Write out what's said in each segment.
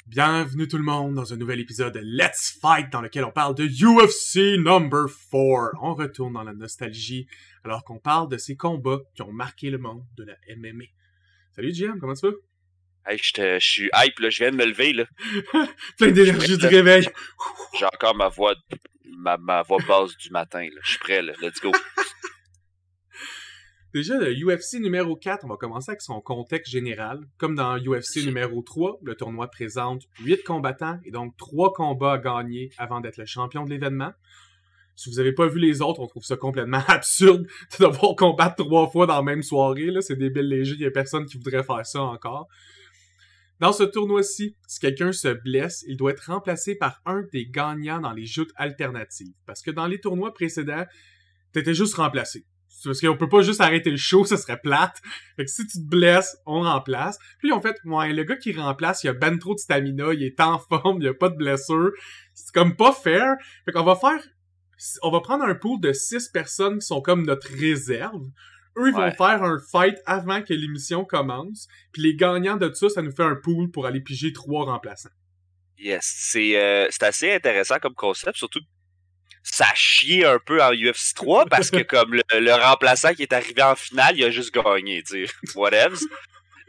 Bienvenue tout le monde dans un nouvel épisode de Let's Fight dans lequel on parle de UFC Number 4. On retourne dans la nostalgie alors qu'on parle de ces combats qui ont marqué le monde de la MMA. Salut GM, comment tu vas? Hey, je suis hype, là, je viens de me lever, là. Plein d'énergie du réveil. J'ai encore ma voix basse du matin, là. Je suis prêt, là. Let's go. Déjà, le UFC numéro 4, on va commencer avec son contexte général. Comme dans UFC numéro 3, le tournoi présente 8 combattants et donc 3 combats à gagner avant d'être le champion de l'événement. Si vous avez pas vu les autres, on trouve ça complètement absurde de devoir combattre 3 fois dans la même soirée. Là. C'est débile léger, il y a personne qui voudrait faire ça encore. Dans ce tournoi-ci, si quelqu'un se blesse, il doit être remplacé par un des gagnants dans les joutes alternatives. Parce que dans les tournois précédents, t'étais juste remplacé. Parce qu'on peut pas juste arrêter le show, ça serait plate. Fait que si tu te blesses, on remplace. Puis en fait, ouais, le gars qui remplace, il a ben trop de stamina, il est en forme, il a pas de blessure. C'est comme pas fair. Fait qu'on va prendre un pool de 6 personnes qui sont comme notre réserve. Eux, ils vont faire un fight avant que l'émission commence. Puis les gagnants de ça nous fait un pool pour aller piger 3 remplaçants. Yes, c'est assez intéressant comme concept, surtout ça chie un peu en UFC 3 parce que comme le remplaçant qui est arrivé en finale, il a juste gagné, tu sais, whatever.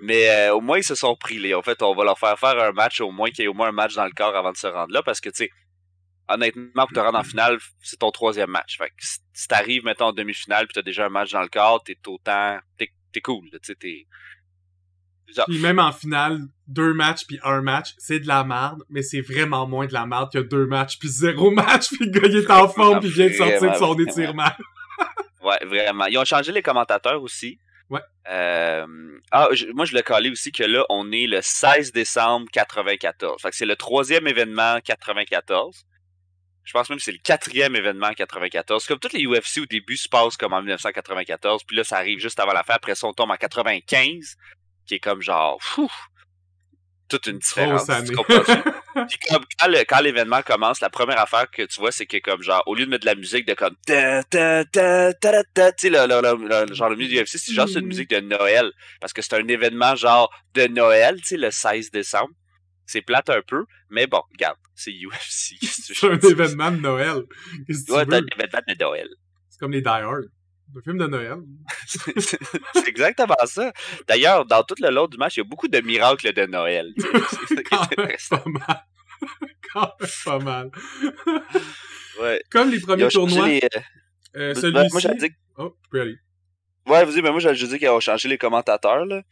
Mais au moins, ils se sont pris là. En fait, on va leur faire un match, au moins qu'il y ait au moins un match dans le corps avant de se rendre là, parce que, tu sais, honnêtement, pour te rendre en finale, c'est ton 3e match. Fait que si t'arrives, mettons, en demi-finale pis t'as déjà un match dans le corps, t'es cool, tu sais, t'es... Puis même en finale, 2 matchs puis 1 match, c'est de la merde, mais c'est vraiment moins de la merde que 2 matchs puis 0 match, puis le gars il est en forme puis il vient de sortir de son étirement. Ouais, vraiment. Ils ont changé les commentateurs aussi. Ouais. Moi je l'ai calé aussi que là, on est le 16 décembre 94. Fait que c'est le 3e événement 94. Je pense même que c'est le 4e événement 94. Comme toutes les UFC au début se passent comme en 1994, puis là ça arrive juste avant la fin. Après ça on tombe en 95. Qui est comme genre, toute une différence. Tu comprends? Puis quand l'événement commence, la première affaire que tu vois, c'est que comme genre, au lieu de mettre de la musique de comme tu sais, genre le musique du UFC, c'est genre c'est une musique de Noël. Parce que c'est un événement genre de Noël, tu sais, le 16 décembre. C'est plate un peu, mais bon, regarde, c'est UFC. C'est un événement de Noël. Ouais, c'est un événement de Noël. C'est comme les Die Hard. Le film de Noël. C'est exactement ça. D'ailleurs, dans tout le long du match, il y a beaucoup de miracles de Noël. Quand même pas mal. Quand même pas mal. Ouais. Comme les premiers tournois. Celui-ci... Moi, j'allais dire... Oh, tu peux aller. Ouais, vas-y, mais moi, j'allais juste dire qu'ils ont changé les commentateurs, là.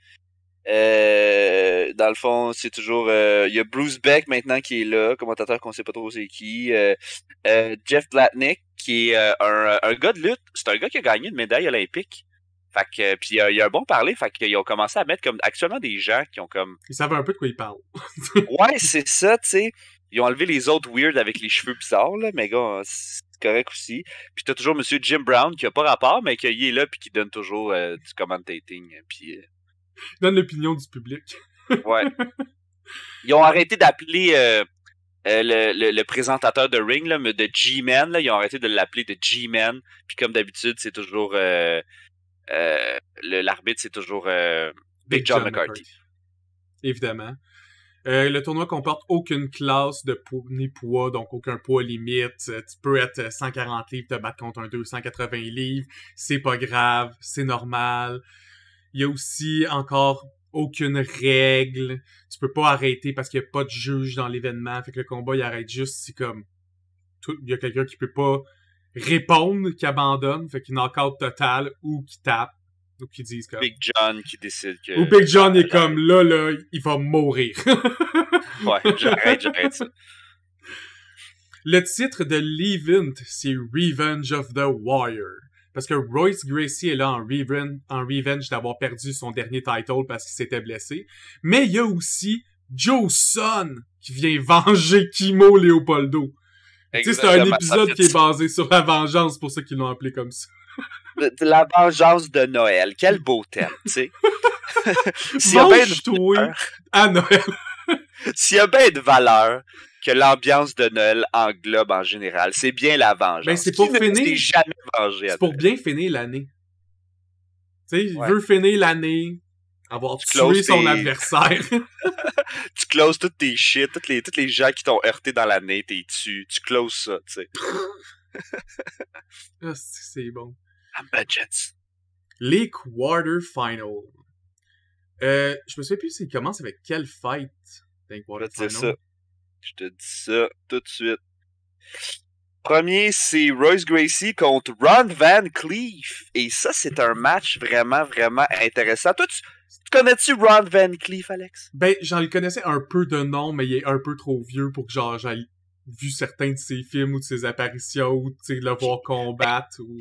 Dans le fond, c'est toujours... Il y a Bruce Beck maintenant qui est là, commentateur qu'on sait pas trop c'est qui. Jeff Blatnick, qui est un gars de lutte. C'est un gars qui a gagné une médaille olympique. Fait que, puis il a un bon parler. Fait qu'ils ont commencé à mettre comme actuellement des gens qui ont comme... Ils savent un peu de quoi ils parlent. Ouais, c'est ça, tu sais. Ils ont enlevé les autres weird avec les cheveux bizarres, là. Mais gars, c'est correct aussi. Puis t'as toujours monsieur Jim Brown qui a pas rapport, mais qui est là puis qui donne toujours du commentating. Puis... Il donne l'opinion du public. Ouais. Ils ont arrêté d'appeler le présentateur de ring, là, de G-Man. Là, ils ont arrêté de l'appeler de G-Man. Puis comme d'habitude, c'est toujours... l'arbitre, c'est toujours Big John McCarthy. Évidemment. Le tournoi comporte aucune classe de ni poids, donc aucun poids limite. Tu peux être 140 livres, te battre contre un 280 livres. C'est pas grave, c'est normal. Il y a aussi encore aucune règle. Tu peux pas arrêter parce qu'il y a pas de juge dans l'événement. Fait que le combat, il arrête juste si comme... Il y a quelqu'un qui peut pas répondre, qui abandonne. Fait qu'il knock-out total ou qui tape. Ou qui disent comme... Big John qui décide que... Ou Big John est comme là, il va mourir. Ouais, j'arrête ça. Le titre de l'event, c'est Revenge of the Warrior. Parce que Royce Gracie est là en revenge d'avoir perdu son dernier title parce qu'il s'était blessé. Mais il y a aussi Joe Son qui vient venger Kimo Leopoldo. Tu sais, c'est un épisode qui est basé sur la vengeance, pour ça qu'ils l'ont appelé comme ça. La vengeance de Noël. Quel beau thème, tu sais. Venge-toi à Noël. S'il y a bien de valeur que l'ambiance de Noël englobe en général, c'est bien la vengeance. Ben, c'est pour finir. Jamais vengé c'est pour bien finir l'année. Tu sais, il veut finir l'année Avoir Tu tué closes son tes- adversaire. Tu closes toutes tes shit, toutes les gens qui t'ont heurté dans l'année, t'es dessus. Tu closes ça, tu sais. Ah, c'est bon. I'm vengeance. Les quarterfinals. Je me souviens plus s'il commence avec quelle fight dans les Je vais te dire ça. quarterfinals. Je te dis ça tout de suite. Premier, c'est Royce Gracie contre Ron Van Cleef. Et ça, c'est un match vraiment, vraiment intéressant. Toi, tu connais-tu Ron Van Cleef, Alex? Ben, j'en le connaissais un peu de nom, mais il est un peu trop vieux pour que genre j'aille vu certains de ses films ou de ses apparitions ou tu sais le voir combattre ou...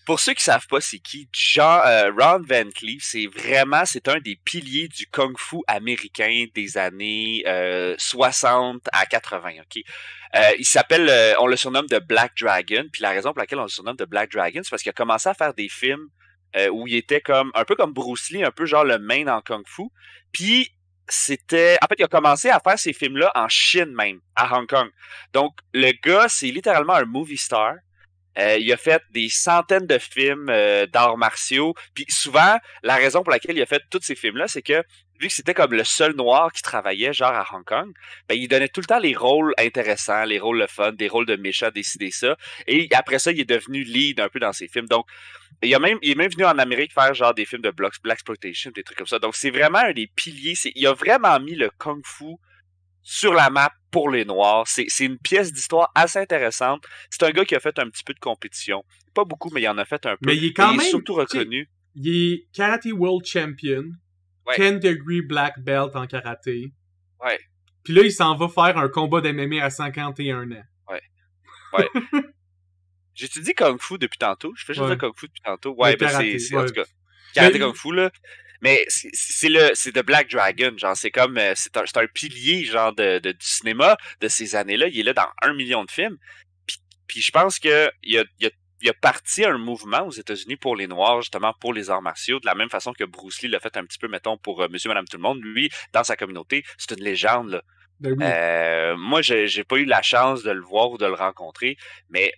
Pour ceux qui savent pas c'est qui, Ron Van Cleef, c'est un des piliers du kung-fu américain des années 60 à 80, ok? Il s'appelle, on le surnomme de Black Dragon, puis la raison pour laquelle on le surnomme de Black Dragon, c'est parce qu'il a commencé à faire des films où il était comme un peu comme Bruce Lee, un peu genre le main en kung-fu, puis en fait, il a commencé à faire ces films-là en Chine même, à Hong Kong. Donc, le gars, c'est littéralement un movie star. Il a fait des centaines de films d'arts martiaux. Puis souvent, la raison pour laquelle il a fait tous ces films-là, c'est que vu que c'était comme le seul noir qui travaillait genre à Hong Kong, ben il donnait tout le temps les rôles intéressants, les rôles le fun, des rôles de méchants, décider ça. Et après ça, il est devenu lead un peu dans ses films. Donc, il est même venu en Amérique faire genre des films de Blaxploitation, des trucs comme ça. Donc, c'est vraiment un des piliers. Il a vraiment mis le kung-fu sur la map pour les Noirs. C'est une pièce d'histoire assez intéressante. C'est un gars qui a fait un petit peu de compétition. Pas beaucoup, mais il en a fait un peu. Mais il est quand même... surtout reconnu. Il est Karate World Champion. Ouais. 10 degree black belt en karaté. Ouais. Puis là, il s'en va faire un combat d'MMA à 51 ans. Ouais. J'étudie Kung Fu depuis tantôt. Je fais juste le Kung Fu depuis tantôt. Ouais, ben c'est en tout cas. Karaté Kung Fu, là. Mais c'est The Black Dragon, genre c'est comme c'est un pilier genre du cinéma de ces années-là. Il est là dans 1 million de films. Puis je pense que il a parti un mouvement aux États-Unis pour les Noirs, justement pour les arts martiaux, de la même façon que Bruce Lee l'a fait un petit peu, mettons, pour Monsieur, Madame, tout le monde. Lui, dans sa communauté, c'est une légende, là. Ben oui. Moi, j'ai pas eu la chance de le voir ou de le rencontrer, mais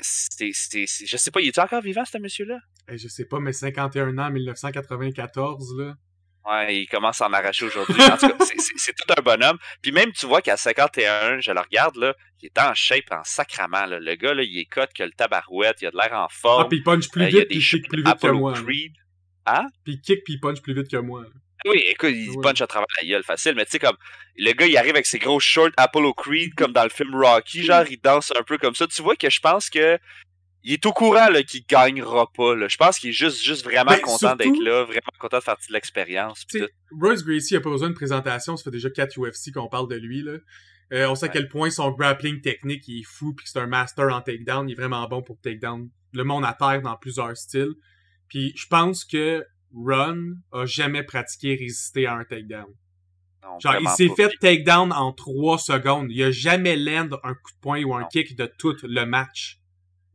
je sais pas, il est encore vivant, ce monsieur-là? Je sais pas, mais 51 ans, 1994, là. Ouais, il commence à en arracher aujourd'hui. En tout cas, c'est tout un bonhomme. Puis même, tu vois qu'à 51, je le regarde, là, il est en shape, en sacrament, là. Le gars, là, il est cut que le tabarouette, il a de l'air en forme. Ah, puis il punch plus vite, puis il kick plus vite que moi. Creed. Hein? Puis il kick, puis il punch plus vite que moi. Là. Oui, écoute, il punch à travers la gueule facile, mais tu sais, comme, le gars, il arrive avec ses gros shorts Apollo Creed, comme dans le film Rocky, genre, il danse un peu comme ça. Tu vois que je pense que il est au courant là, qu'il gagnera pas. Là. Je pense qu'il est juste vraiment content d'être là, vraiment content de faire de l'expérience. Royce Gracie a pas besoin de présentation, ça fait déjà 4 UFC qu'on parle de lui. Là. On sait à quel point son grappling technique il est fou, puis que c'est un master en takedown, il est vraiment bon pour takedown le monde à terre dans plusieurs styles. Puis je pense que Ron a jamais pratiqué résister à un takedown. Non, genre, il s'est fait takedown en 3 secondes. Il a jamais land un coup de poing ou un kick de tout le match.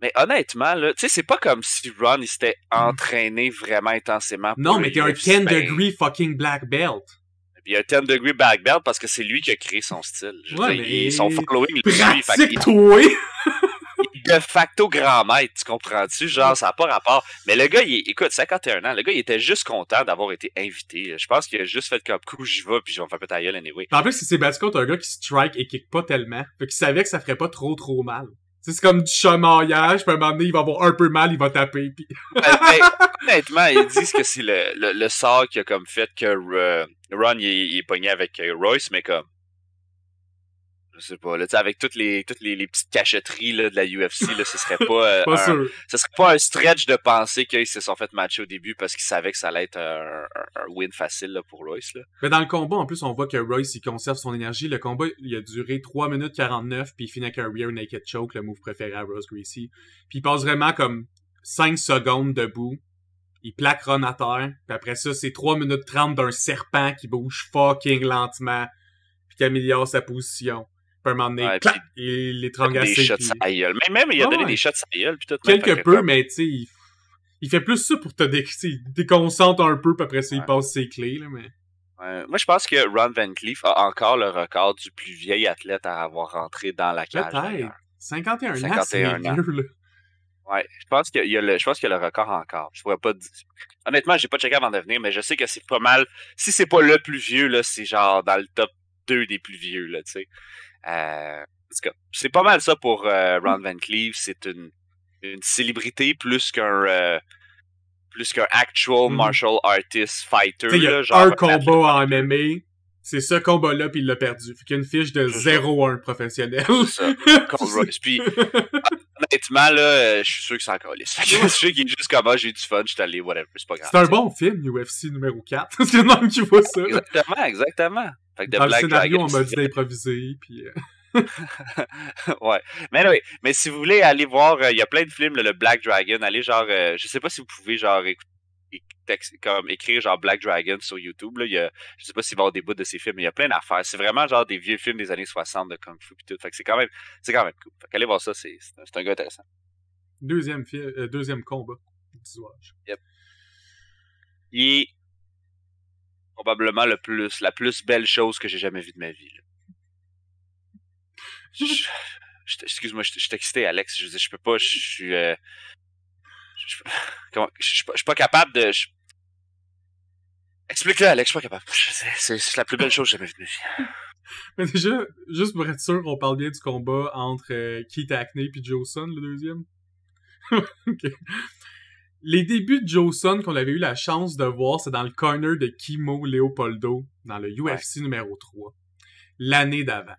Mais honnêtement, là, tu sais, c'est pas comme si Ron il s'était entraîné vraiment intensément. Non, mais t'es un 10 degree fucking black belt. Il y a un 10 degree black belt parce que c'est lui qui a créé son style. Son following le suit. Pratique-toi! De facto grand maître, tu comprends-tu? Genre, ça n'a pas rapport. Mais le gars, écoute, 51 ans, le gars, il était juste content d'avoir été invité. Je pense qu'il a juste fait comme coup, j'y vais, puis je vais me faire péter la gueule anyway. En plus, il s'est battu contre un gars qui strike et kick pas tellement. Fait qu'il savait que ça ferait pas trop mal. C'est comme du chamaillage, puis à un moment donné, il va avoir un peu mal, il va taper, puis... Honnêtement, ils disent que c'est le sort qui a comme fait que Ron, il est pogné avec Royce, mais comme... Je sais pas, là, tu sais, avec toutes les petites cachotteries là, de la UFC, là, ce serait pas, ce serait pas un stretch de penser qu'ils se sont fait matcher au début parce qu'ils savaient que ça allait être un win facile là, pour Royce. Là. Mais dans le combat, en plus, on voit que Royce, il conserve son énergie. Le combat, il a duré 3 minutes 49, puis il finit avec un rear naked choke, le move préféré à Royce Gracie. Puis il passe vraiment comme 5 secondes debout. Il plaque Ron à terre. Puis après ça, c'est 3 minutes 30 d'un serpent qui bouge fucking lentement, puis qui améliore sa position. Puis à un moment donné, clac, il l'étrangle assez. Des shots à la gueule. Même il a donné des shots à la gueule. Quelque peu, mais tu sais, il fait plus ça pour te déconcentre un peu, puis après ça, il passe ses clés, là, mais... Moi, je pense que Ron Van Cleef a encore le record du plus vieil athlète à avoir rentré dans la cage. Peut-être. 51 ans, c'est vieux, là. Ouais, je pense qu'il y a le record encore. Je pourrais pas dire. Honnêtement, j'ai pas checké avant de venir, mais je sais que c'est pas mal. Si c'est pas le plus vieux, là, c'est genre dans le top 2 des plus vieux, là, tu sais. En tout cas, c'est pas mal ça pour Ron Van Cleef. C'est une célébrité plus qu'un actual martial artist fighter. Il y a là, genre un combat en MMA, c'est ce combat-là, puis il l'a perdu. Fait qu'il y a une fiche de 0-1 professionnel. C'est ça. Royce. Puis, honnêtement, là, je suis sûr que c'est encore lisse. Je sais qu'il est juste comme, j'ai du fun, je suis allé, whatever, c'est pas grave. C'est un bon film, UFC numéro 4. C'est le nom qui voit ça. Exactement. Fait que dans Black le scénario, Dragon, on m'a dit d'improviser, puis... ouais. Mais si vous voulez aller voir, il y a plein de films, là, le Black Dragon, allez genre, je sais pas si vous pouvez genre comme écrire genre Black Dragon sur YouTube, là, je sais pas s'il va y avoir des bouts de ces films, mais il y a plein d'affaires. C'est vraiment genre des vieux films des années 60 de Kung Fu pis tout. Fait que c'est quand même cool. Fait qu'allez voir ça, c'est un gars intéressant. Deuxième combat d'usage. Yep. Il est probablement la plus belle chose que j'ai jamais vue de ma vie, là. Excuse-moi, je suis excité, Alex. Je veux dire, je peux pas, je suis pas capable de... Explique-le, Alex, je suis pas capable. C'est la plus belle chose que j'ai jamais vue de ma vie. Mais déjà, juste pour être sûr, on parle bien du combat entre Keith Hackney et Joe Son, le deuxième. Okay. Les débuts de Joe Son qu'on avait eu la chance de voir, c'est dans le corner de Kimo Leopoldo, dans le UFC numéro 3, l'année d'avant.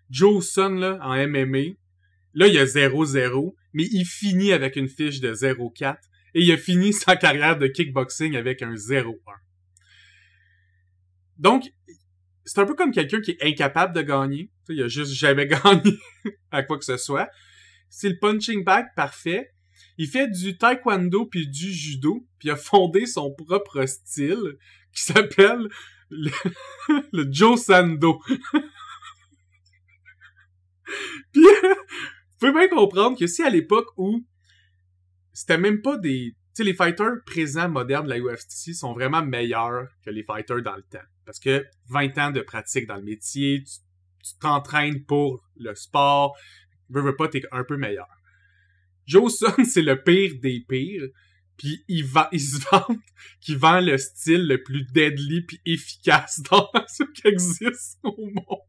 Joe Son, là, en MMA, là, il y a 0-0, mais il finit avec une fiche de 0-4, et il a fini sa carrière de kickboxing avec un 0-1. Donc, c'est un peu comme quelqu'un qui est incapable de gagner. Il a juste jamais gagné à quoi que ce soit. C'est le punching bag parfait. Il fait du taekwondo puis du judo, puis il a fondé son propre style qui s'appelle le Joe Sando. Puis, vous pouvez bien comprendre que si à l'époque où c'était même pas des... Tu sais, les fighters présents modernes de la UFC sont vraiment meilleurs que les fighters dans le temps. Parce que 20 ans de pratique dans le métier, tu t'entraînes pour le sport, veux pas, t'es un peu meilleur. Joe Son, c'est le pire des pires, puis il se vante qu'il vend le style le plus deadly puis efficace dans ce qui existe au monde.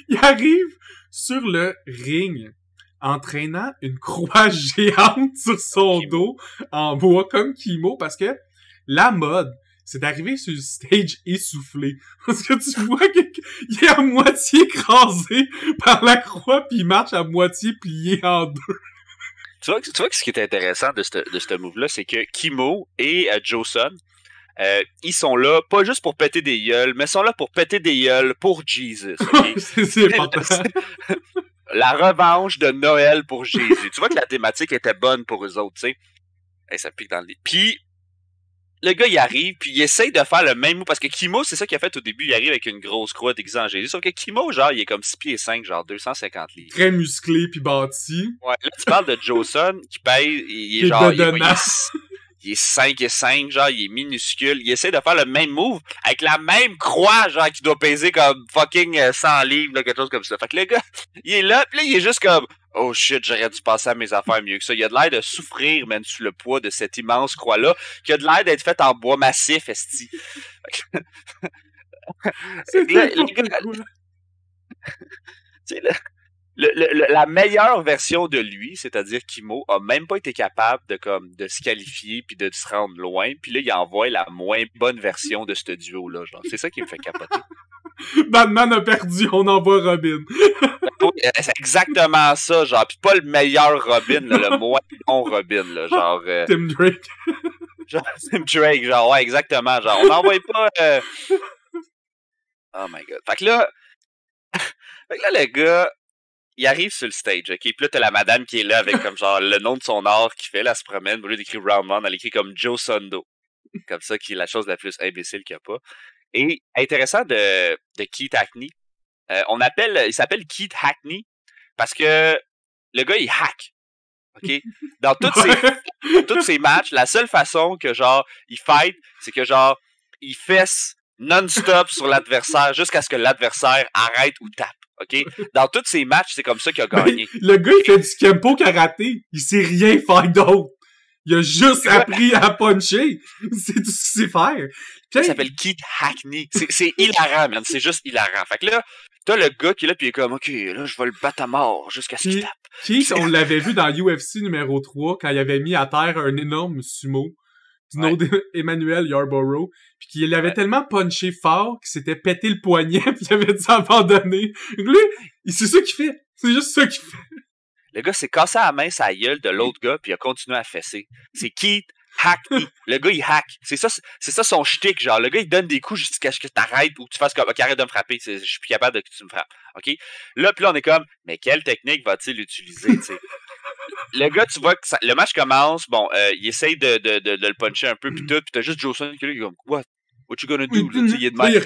Il arrive sur le ring entraînant une croix géante sur son dos en bois comme Kimo, parce que la mode, c'est d'arriver sur le stage essoufflé. Parce que tu vois qu'il est à moitié écrasé par la croix puis il marche à moitié plié en deux. Tu vois que ce qui est intéressant de ce move-là, c'est que Kimo et Joe Son, ils sont là, pas juste pour péter des gueules, mais sont là pour péter des gueules pour Jesus. Okay? c'est important. La revanche de Noël pour Jésus. Tu vois que la thématique était bonne pour eux autres, tu sais. Hey, ça pique dans le lit. Puis, le gars, il arrive, puis il essaye de faire le même move, parce que Kimo, c'est ça qu'il a fait au début, il arrive avec une grosse croix déguisée en Jésus, sauf que Kimo, genre, il est comme 6 pieds 5, genre 250 livres. Très musclé puis bâti. Ouais, là, tu parles de Joe Son, qui pèse, il est genre, il est 5 et 5, genre, il est minuscule. Il essaie de faire le même move avec la même croix, genre, qui doit peser comme fucking 100 livres, là, quelque chose comme ça. Fait que le gars, il est là, pis là, il est juste comme, oh shit, j'aurais dû passer à mes affaires mieux que ça. Il a de l'air de souffrir, même, sous le poids de cette immense croix-là, qui a de l'air d'être faite en bois massif, esti. C'est la meilleure version de lui, c'est-à-dire Kimo, a même pas été capable de se qualifier puis de se rendre loin. Puis là, il envoie la moins bonne version de ce duo-là. Genre, c'est ça qui me fait capoter. Batman a perdu, on envoie Robin. C'est exactement ça, genre. Puis pas le meilleur Robin, là, le moins bon Robin, là, genre. Tim Drake. Genre Tim Drake, genre, ouais, exactement. Genre, on n'envoie pas. Oh my god. Fait que là, le gars, il arrive sur le stage, ok? Puis là, t'as la madame qui est là avec comme genre le nom de son art qui fait, là, elle se promène, au lieu d'écrire Round One, elle écrit comme Joe Sando. Comme ça, qui est la chose la plus imbécile qu'il n'y a pas. Et intéressant de Keith Hackney, il s'appelle Keith Hackney parce que le gars, il hack. OK? Dans tous ses matchs, la seule façon que genre il fight, c'est que genre il fesse non-stop sur l'adversaire jusqu'à ce que l'adversaire arrête ou tape. OK? Dans tous ses matchs, c'est comme ça qu'il a gagné. Le gars, il fait du Kempo karaté. Il sait rien faire d'autre. Il a juste appris à puncher. C'est tout ce qu'il sait faire. Il s'appelle Keith Hackney. C'est hilarant, man. C'est juste hilarant. Fait que là, t'as le gars qui est là, pis il est comme, OK, là, je vais le battre à mort jusqu'à ce qu'il tape. Keith, on l'avait vu dans UFC numéro 3, quand il avait mis à terre un énorme sumo du nom d'Emmanuel Yarborough, pis qu'il avait tellement punché fort qu'il s'était pété le poignet, pis il avait dû abandonner. Lui, c'est ça qu'il fait. C'est juste ça qu'il fait. Le gars s'est cassé la main sa gueule de l'autre gars, puis il a continué à fesser. C'est Keith Hackney. Le gars, il hack. C'est ça son shtick, genre. Le gars, il donne des coups jusqu'à ce que t'arrêtes ou que tu fasses comme, OK, arrête de me frapper. Je suis plus capable de que tu me frappes. OK? Là, puis là, on est comme, mais quelle technique va-t-il utiliser, tu sais? Le gars, tu vois que le match commence, bon, il essaye de le puncher un peu, pis tout, pis t'as juste Joe Son qui est comme, what you gonna do? Là, il est de même,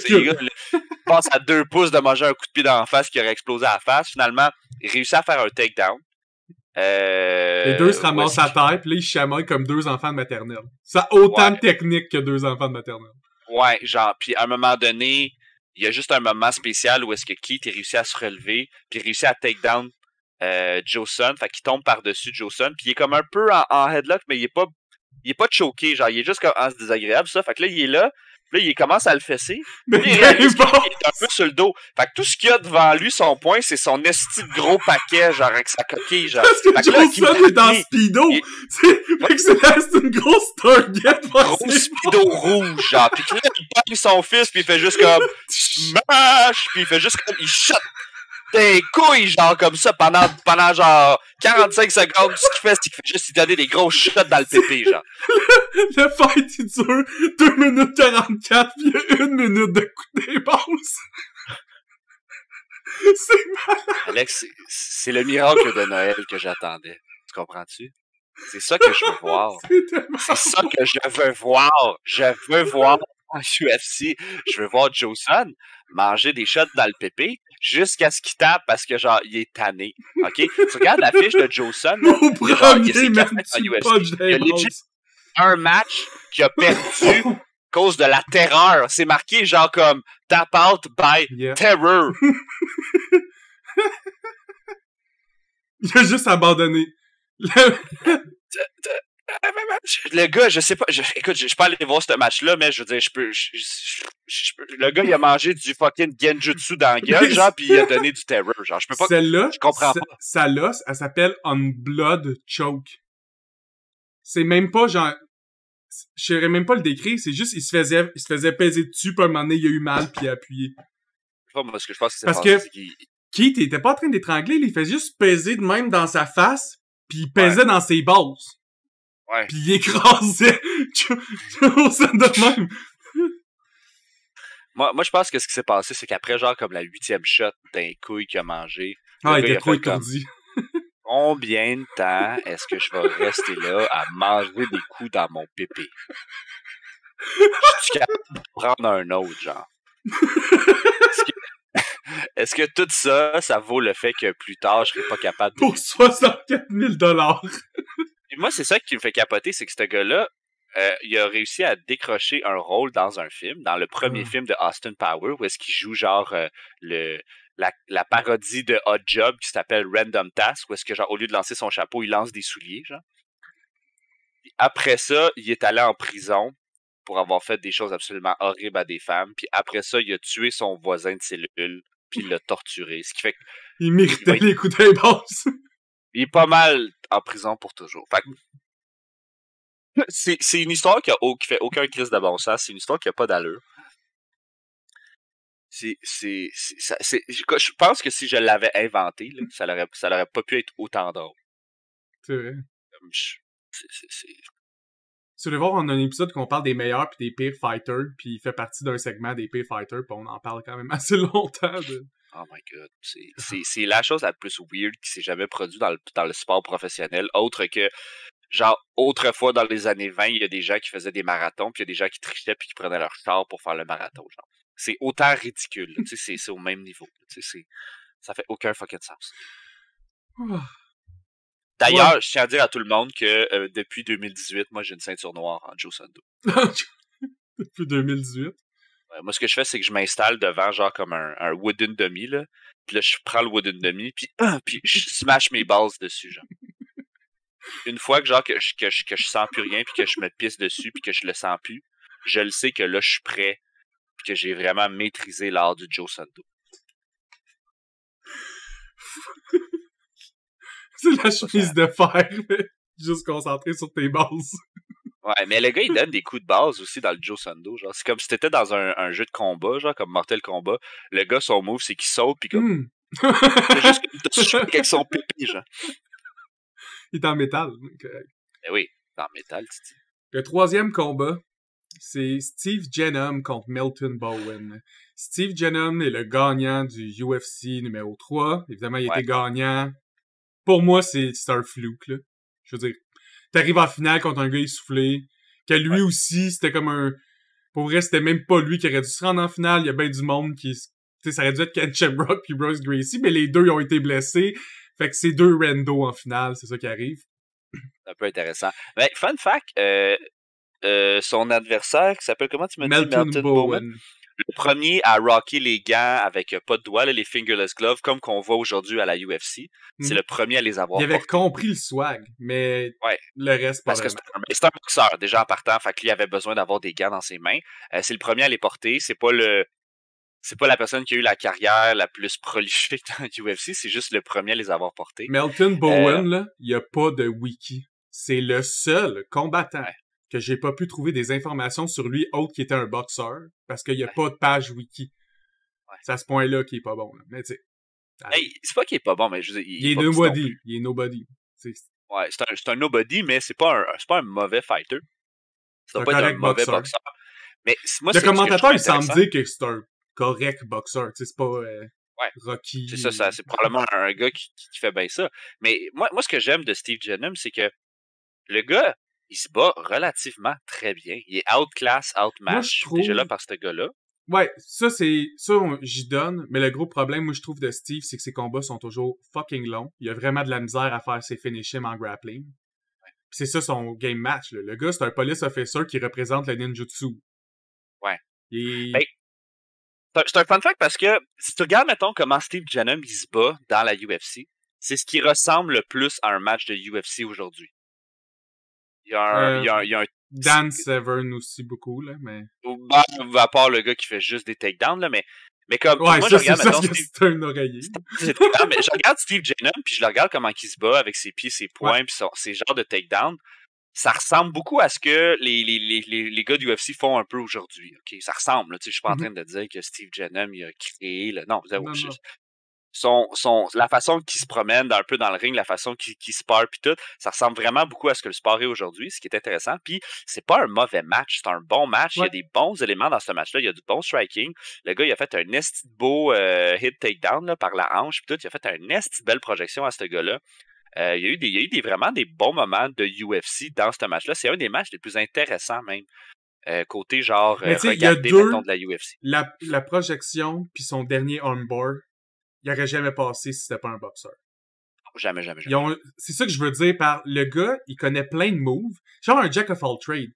il passe à 2 pouces de manger un coup de pied dans la face qui aurait explosé à la face. Finalement, il réussit à faire un takedown. Les deux se ramassent à terre, pis là, ils chamaillent comme 2 enfants de maternelle. Ça a autant de technique que 2 enfants de maternelle. Ouais, genre, puis à un moment donné, il y a juste un moment spécial où est-ce que Keith réussit à se relever, puis il réussit à take down Joe Son, fait qu'il tombe par-dessus Joe Son, puis il est comme un peu en headlock, mais il est pas choqué, genre, il est juste comme en désagréable, ça, fait que là, il est là, puis là, il commence à le fesser, puis il réalise qu'il est un peu sur le dos, fait que tout ce qu'il y a devant lui, son point, c'est son esti de gros paquet, genre, avec sa coquille, genre. Parce que Joe Son est en speedo, fait que c'est une grosse target. Gros speedo rouge, genre, pis là, il pogne son fils, puis il fait juste comme, smash, puis il fait juste comme, il shot des couilles, genre, comme ça, pendant genre, 45 secondes, ce qu'il fait, c'est qu'il fait juste lui donner des gros shots dans le pépé, genre. Le fight, il dure 2 minutes 44, pis il y a 1 minute de coup de basse. C'est malade. Alex, c'est le miracle de Noël que j'attendais. Tu comprends-tu? C'est ça que je veux voir. C'est ça que je veux voir. Je veux voir en UFC. Je veux voir Joe Son manger des shots dans le pépé jusqu'à ce qu'il tape parce que, genre, il est tanné. OK? Tu regardes la fiche de Joe Son. Au premier, même, tu punches il y a legit un match qui a perdu à cause de la terreur. C'est marqué, genre, comme tap out by terror. Il a juste abandonné. Le gars, je sais pas, écoute, je peux aller voir ce match-là, mais je veux dire, le gars, il a mangé du fucking genjutsu dans la gueule, genre, pis il a donné du terror, genre, je peux pas, celle-là, je comprends pas. Sa losse, elle s'appelle On Blood Choke. C'est même pas genre, je saurais même pas le décrire, c'est juste, il se faisait peser dessus, puis à un moment donné, il a eu mal, puis il a appuyé. Je sais pas, moi, ce que je pense que c'est parce que Keith, il était pas en train d'étrangler, il faisait juste peser de même dans sa face, puis il pesait dans ses bases. Ouais. Puis il écrasait au sein de même. Moi, je pense que ce qui s'est passé, c'est qu'après, genre, comme la 8e shot d'un couille qu'il a mangé. Ah, il était trop étourdi. Combien de temps est-ce que je vais rester là à manger des coups dans mon pépé? Je suis capable de prendre un autre, genre. Est-ce que tout ça, ça vaut le fait que plus tard, je serai pas capable de... Pour 64 000 $. Et moi, c'est ça qui me fait capoter, c'est que ce gars-là, il a réussi à décrocher un rôle dans un film, dans le premier film de Austin Powers, où est-ce qu'il joue genre la parodie de Odd Job qui s'appelle Random Task, où est-ce que genre au lieu de lancer son chapeau, il lance des souliers, genre. Puis après ça, il est allé en prison pour avoir fait des choses absolument horribles à des femmes. Puis après ça, il a tué son voisin de cellule, puis il l'a torturé. Ce qui fait il méritait les coups de basse. Il est pas mal en prison pour toujours. Fait que c'est une histoire qui fait aucun crise de bon sens. C'est une histoire qui a pas d'allure. Je pense que si je l'avais inventé, là, ça l'aurait pas pu être autant drôle. C'est vrai. Tu veux voir, on a un épisode qu'on parle des meilleurs puis des pires fighters, puis il fait partie d'un segment des pires fighters, puis on en parle quand même assez longtemps. Oh my god, c'est la chose la plus weird qui s'est jamais produite dans le sport professionnel, autre que, genre, autrefois dans les années 20, il y a des gens qui faisaient des marathons, puis il y a des gens qui trichaient puis qui prenaient leur char pour faire le marathon, genre. C'est autant ridicule, tu sais, c'est au même niveau, tu sais, ça fait aucun fucking sens. D'ailleurs, je tiens à dire à tout le monde que depuis 2018, moi j'ai une ceinture noire en Joe Son 2. Depuis 2018? Moi, ce que je fais, c'est que je m'installe devant, genre, comme un wooden dummy, là. Puis là, je prends le wooden dummy, puis je smash mes balls dessus, genre. Une fois que genre que je sens plus rien, puis que je me pisse dessus, puis que je le sens plus, je le sais que là, je suis prêt, puis que j'ai vraiment maîtrisé l'art du Joe Sando. C'est la chemise de fer, mais juste concentré sur tes bases. Ouais, mais le gars, il donne des coups de base aussi dans le Joe Sando, genre. C'est comme si t'étais dans un jeu de combat, genre, comme Mortal Kombat. Le gars, son move, c'est qu'il saute, pis comme... C'est juste comme t'as touché avec son pipi, genre. Il est en métal. Eh oui, dans métal, tu dis. Le troisième combat, c'est Steve Jenham contre Milton Bowen. Steve Jenham est le gagnant du UFC numéro 3. Évidemment, il était gagnant. Pour moi, c'est un fluke, là. Je veux dire, t'arrives en finale contre un gars essoufflé, que lui aussi, c'était comme un... Pour vrai, c'était même pas lui qui aurait dû se rendre en finale. Il y a bien du monde qui... Tu sais, ça aurait dû être Ken Shamrock puis Royce Gracie, mais les deux ont été blessés. Fait que c'est deux randos en finale, c'est ça qui arrive. C'est un peu intéressant. Mais, fun fact, son adversaire, qui s'appelle comment tu m'as dit? Milton Bowen. Le premier à rocker les gants avec pas de doigts, là, les fingerless gloves, comme qu'on voit aujourd'hui à la UFC. C'est le premier à les avoir Il avait compris le swag, mais le reste, pas parce vraiment. que c'est un boxeur, déjà en partant, fait qu'il avait besoin d'avoir des gants dans ses mains. C'est le premier à les porter, c'est pas la personne qui a eu la carrière la plus prolifique dans l'UFC, c'est juste le premier à les avoir portés. Milton Bowen, là, il y a pas de wiki. C'est le seul combattant que j'ai pas pu trouver des informations sur lui autre qu'il était un boxeur, parce qu'il y a pas de page wiki. C'est à ce point-là qu'il est pas bon, là. Mais tu sais. Hey, c'est pas qu'il est pas bon, mais je veux dire, il est nobody. Il est nobody. Ouais, c'est un nobody, mais c'est pas un mauvais fighter. Ça doit pas être un mauvais boxeur. Mais moi, le commentateur, il semble dire que c'est un correct boxeur. Tu sais, c'est pas Rocky. C'est ça, c'est probablement un gars qui fait bien ça. Mais moi, ce que j'aime de Steve Jenham, c'est que le gars, il se bat relativement très bien. Il est outclass, outmatch, déjà là par ce gars-là. Ouais, ça, j'y donne, mais le gros problème, moi, je trouve, de Steve, c'est que ses combats sont toujours fucking longs. Il a vraiment de la misère à faire ses finish him en grappling. Pis c'est ça son game match, là. Le gars, c'est un police officer qui représente le ninjutsu. Ouais. C'est un fun fact parce que si tu regardes, mettons, comment Steve Jenham il se bat dans la UFC, c'est ce qui ressemble le plus à un match de UFC aujourd'hui. Il y a un Dan Severn aussi beaucoup, là, mais... À part le gars qui fait juste des takedowns, là, mais comme... Ouais, moi, ça, je regarde, c'est Steve... c'est un oreiller. Mais je regarde Steve Jenham, puis je le regarde comment il se bat avec ses pieds, ses poings, puis ses genres de takedowns. Ça ressemble beaucoup à ce que les gars du UFC font un peu aujourd'hui. Okay? Ça ressemble, tu sais, je suis pas en train de dire que Steve Jenham, il a créé le... Non, la façon qu'il se promène un peu dans le ring, la façon qu'il spare puis tout, ça ressemble vraiment beaucoup à ce que le sport est aujourd'hui, ce qui est intéressant. Puis c'est pas un mauvais match, c'est un bon match. Il y a des bons éléments dans ce match-là. Il y a du bon striking. Le gars, il a fait un esti de beau hit takedown là, par la hanche puis tout. Il a fait un esti de belle projection à ce gars-là. Il y a eu vraiment des bons moments de UFC dans ce match-là. C'est un des matchs les plus intéressants même. Côté genre regarder mettons de la UFC. La projection puis son dernier armbar, il aurait jamais passé si c'était pas un boxeur. Jamais. C'est ça que je veux dire par le gars, il connaît plein de moves. Genre un jack of all trades.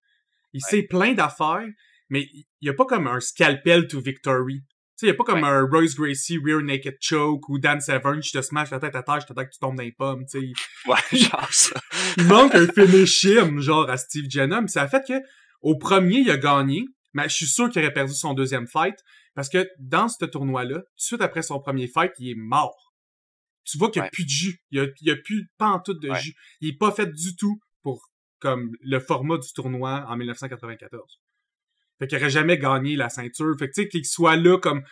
Il sait plein d'affaires, mais il y a pas comme un scalpel to victory. Tu sais, il y a pas comme un Royce Gracie rear naked choke ou Dan Severn, je te smash la tête à terre, je t'attends que tu tombes dans les pommes, tu sais. Ouais, genre ça. Il manque un finish him, genre, à Steve Jenham. Pis ça a fait que, au premier, il a gagné, mais je suis sûr qu'il aurait perdu son deuxième fight, parce que dans ce tournoi-là, tout de suite après son premier fight, il est mort. Tu vois qu'il n'y a plus de jus. Il y a plus pantoute de jus. Il est pas fait du tout pour, comme, le format du tournoi en 1994. Fait qu'il aurait jamais gagné la ceinture. Fait que, tu sais, qu'il soit là comme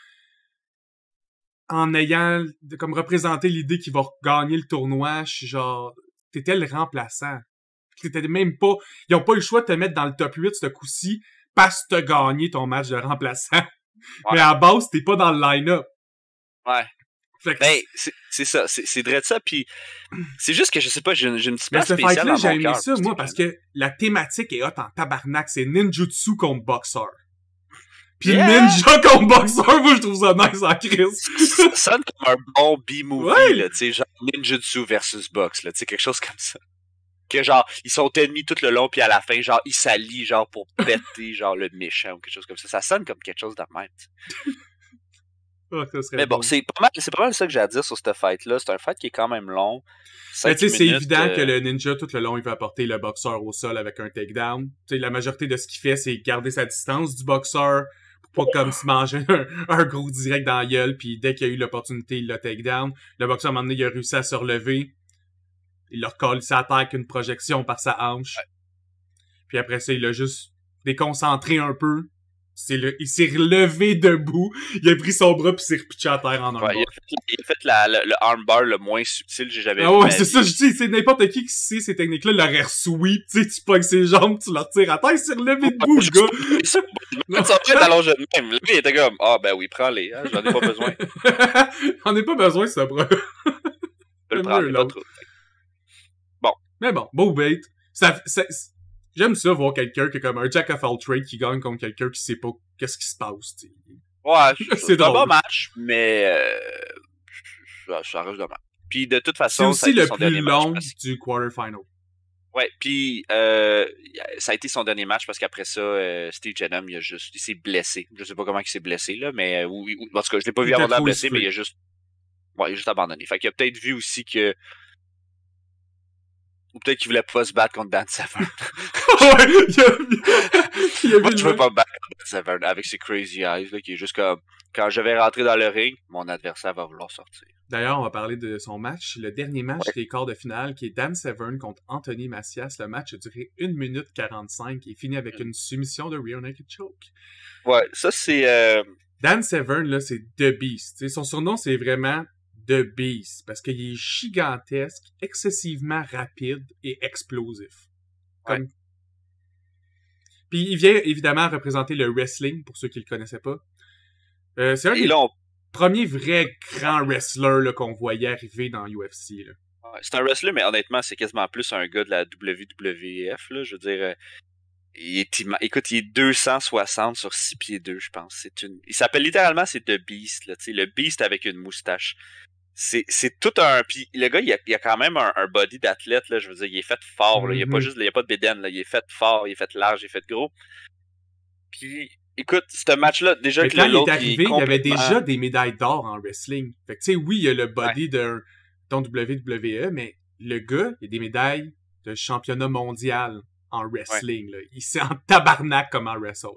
en ayant comme représenté l'idée qu'il va gagner le tournoi, je suis genre, t'étais le remplaçant. T'étais même pas, ils ont pas eu le choix de te mettre dans le top 8 ce coup-ci parce que t'as gagné ton match de remplaçant. Mais à la base, t'es pas dans le line-up. Ouais. Ben, c'est ça, c'est vrai de ça, puis c'est juste que je sais pas, j'ai une petite place spéciale dans mon cœur. J'ai aimé ça, moi, parce que la thématique est hot en tabarnak, c'est ninjutsu contre boxeur. Pis ninja contre boxeur, moi, je trouve ça nice en crise. Ça sonne comme un bon B-movie, là, tu sais, genre ninjutsu versus box, là, tu sais, quelque chose comme ça. Que genre, ils sont ennemis tout le long, puis à la fin, genre, ils s'allient, genre, pour péter, genre, le méchant ou quelque chose comme ça. Ça sonne comme quelque chose de même, t'sais. ça serait Mais bon, beau. c'est pas mal ça que j'ai à dire sur cette fight-là. C'est un fight qui est quand même long. Mais tu sais, c'est évident que le ninja, tout le long, il va apporter le boxeur au sol avec un takedown. Tu sais, la majorité de ce qu'il fait, c'est garder sa distance du boxeur pour pas comme se manger un gros direct dans la gueule, puis dès qu'il a eu l'opportunité, il l'a takedown. Le boxeur, à un moment donné, il a réussi à se relever. Il l'a recollé à terre avec une projection par sa hanche. Puis après ça, il l'a juste déconcentré un peu. Il s'est relevé debout, il a pris son bras pis s'est repitché à terre en un bras. Il a fait le armbar le moins subtil que j'ai jamais vu. Ah ouais, c'est ça, je dis, c'est n'importe qui sait ces techniques-là, l'aurait sweep, tu sais, tu pognes ses jambes, tu le retires à terre, il s'est relevé debout, le gars. Il s'en fait allongé de même. Lui, il était comme, ben oui, prends-les, hein, j'en ai pas besoin. J'en ai pas besoin, ce bras. Je peux le prendre, l'autre. Bon. Mais bon, beau bait. J'aime ça, voir quelqu'un qui est comme un jack of all trades qui gagne contre quelqu'un qui sait pas qu'est-ce qui se passe, t'sais. Ouais, c'est un bon match, mais ça reste dommage. Puis de toute façon, c'est aussi le plus long du quarterfinal. Ouais, puis ça a été son dernier match parce qu'après ça, Steve Jennum, il s'est blessé. Je sais pas comment il s'est blessé là, mais en tout cas, je l'ai pas vu avant de la blesser, mais il a juste abandonné. Fait qu'il a peut-être vu aussi que ou peut-être qu'il voulait pas se battre contre Dan Severn. Ouais, il a Moi, je veux pas me battre contre Dan Severn avec ses crazy eyes, là, qui est juste comme, quand je vais rentrer dans le ring, mon adversaire va vouloir sortir. D'ailleurs, on va parler de son match, le dernier match des quarts de finale, qui est Dan Severn contre Anthony Macias. Le match a duré 1 minute 45 et finit avec une soumission de Rear Naked Choke. Ouais, ça c'est... Dan Severn, là, c'est The Beast. T'sais, son surnom, c'est vraiment The Beast, parce qu'il est gigantesque, excessivement rapide et explosif. Comme... Ouais. Puis il vient évidemment représenter le wrestling, pour ceux qui le connaissaient pas. C'est un des premiers vrais grands wrestlers là, qu'on voyait arriver dans UFC. Là. Ouais, c'est un wrestler, mais honnêtement, c'est quasiment plus un gars de la WWF. Là, je veux dire, écoute, il est 260 sur 6 pieds 2, je pense. Il s'appelle littéralement, c'est The Beast. Là, le Beast avec une moustache. C'est tout un... Puis le gars, il a quand même un body d'athlète, là, je veux dire, il est fait fort, là, il y a pas de bédaine, là, il est fait fort, il est fait large, il est fait gros. Puis, écoute, ce match-là, déjà mais que quand l'autre, il est arrivé, il y avait déjà des médailles d'or en wrestling. Fait que, tu sais, oui, il y a le body d'un WWE, mais le gars, il y a des médailles de championnat mondial en wrestling, là. Il sait en tabarnak comment wrestle.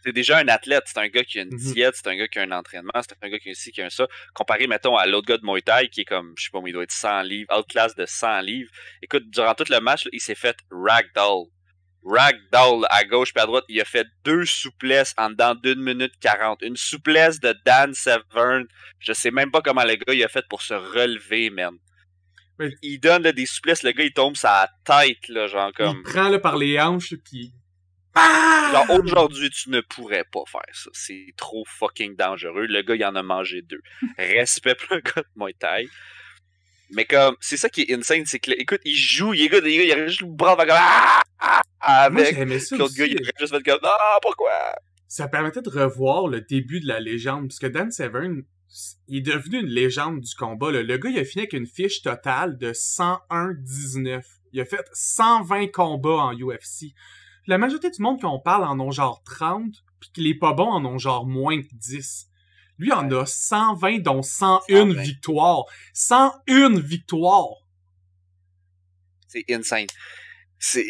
C'est déjà un athlète, c'est un gars qui a une diète, c'est un gars qui a un entraînement, c'est un gars qui a ci, qui a ça. Comparé, mettons, à l'autre gars de Muay Thai qui est comme, je sais pas, il doit être 100 livres, outclass de 100 livres. Écoute, durant tout le match, là, il s'est fait ragdoll. Ragdoll à gauche puis à droite. Il a fait 2 souplesses en dedans d'1 minute 40. Une souplesse de Dan Severn. Je sais même pas comment le gars il a fait pour se relever, man. Ouais. Il donne là, des souplesses, le gars il tombe sa tête, là, genre comme... Il prend là, par les hanches, puis... Genre, aujourd'hui, tu ne pourrais pas faire ça. C'est trop fucking dangereux. Le gars, il en a mangé 2. Respect pour le gars de Muay Thai. Mais comme, c'est ça qui est insane, c'est que, écoute, il joue, il a juste le bras avec. Moi, ça l'autre gars, il a juste fait comme, non, pourquoi? Ça permettait de revoir le début de la légende, parce que Dan Severn, il est devenu une légende du combat, là. Le gars, il a fini avec une fiche totale de 101-19. Il a fait 120 combats en UFC. La majorité du monde qu'on parle en ont genre 30, puis que les pas bons en ont genre moins que 10. Lui en a 120, dont 101 victoires. 101 victoires! C'est insane. C'est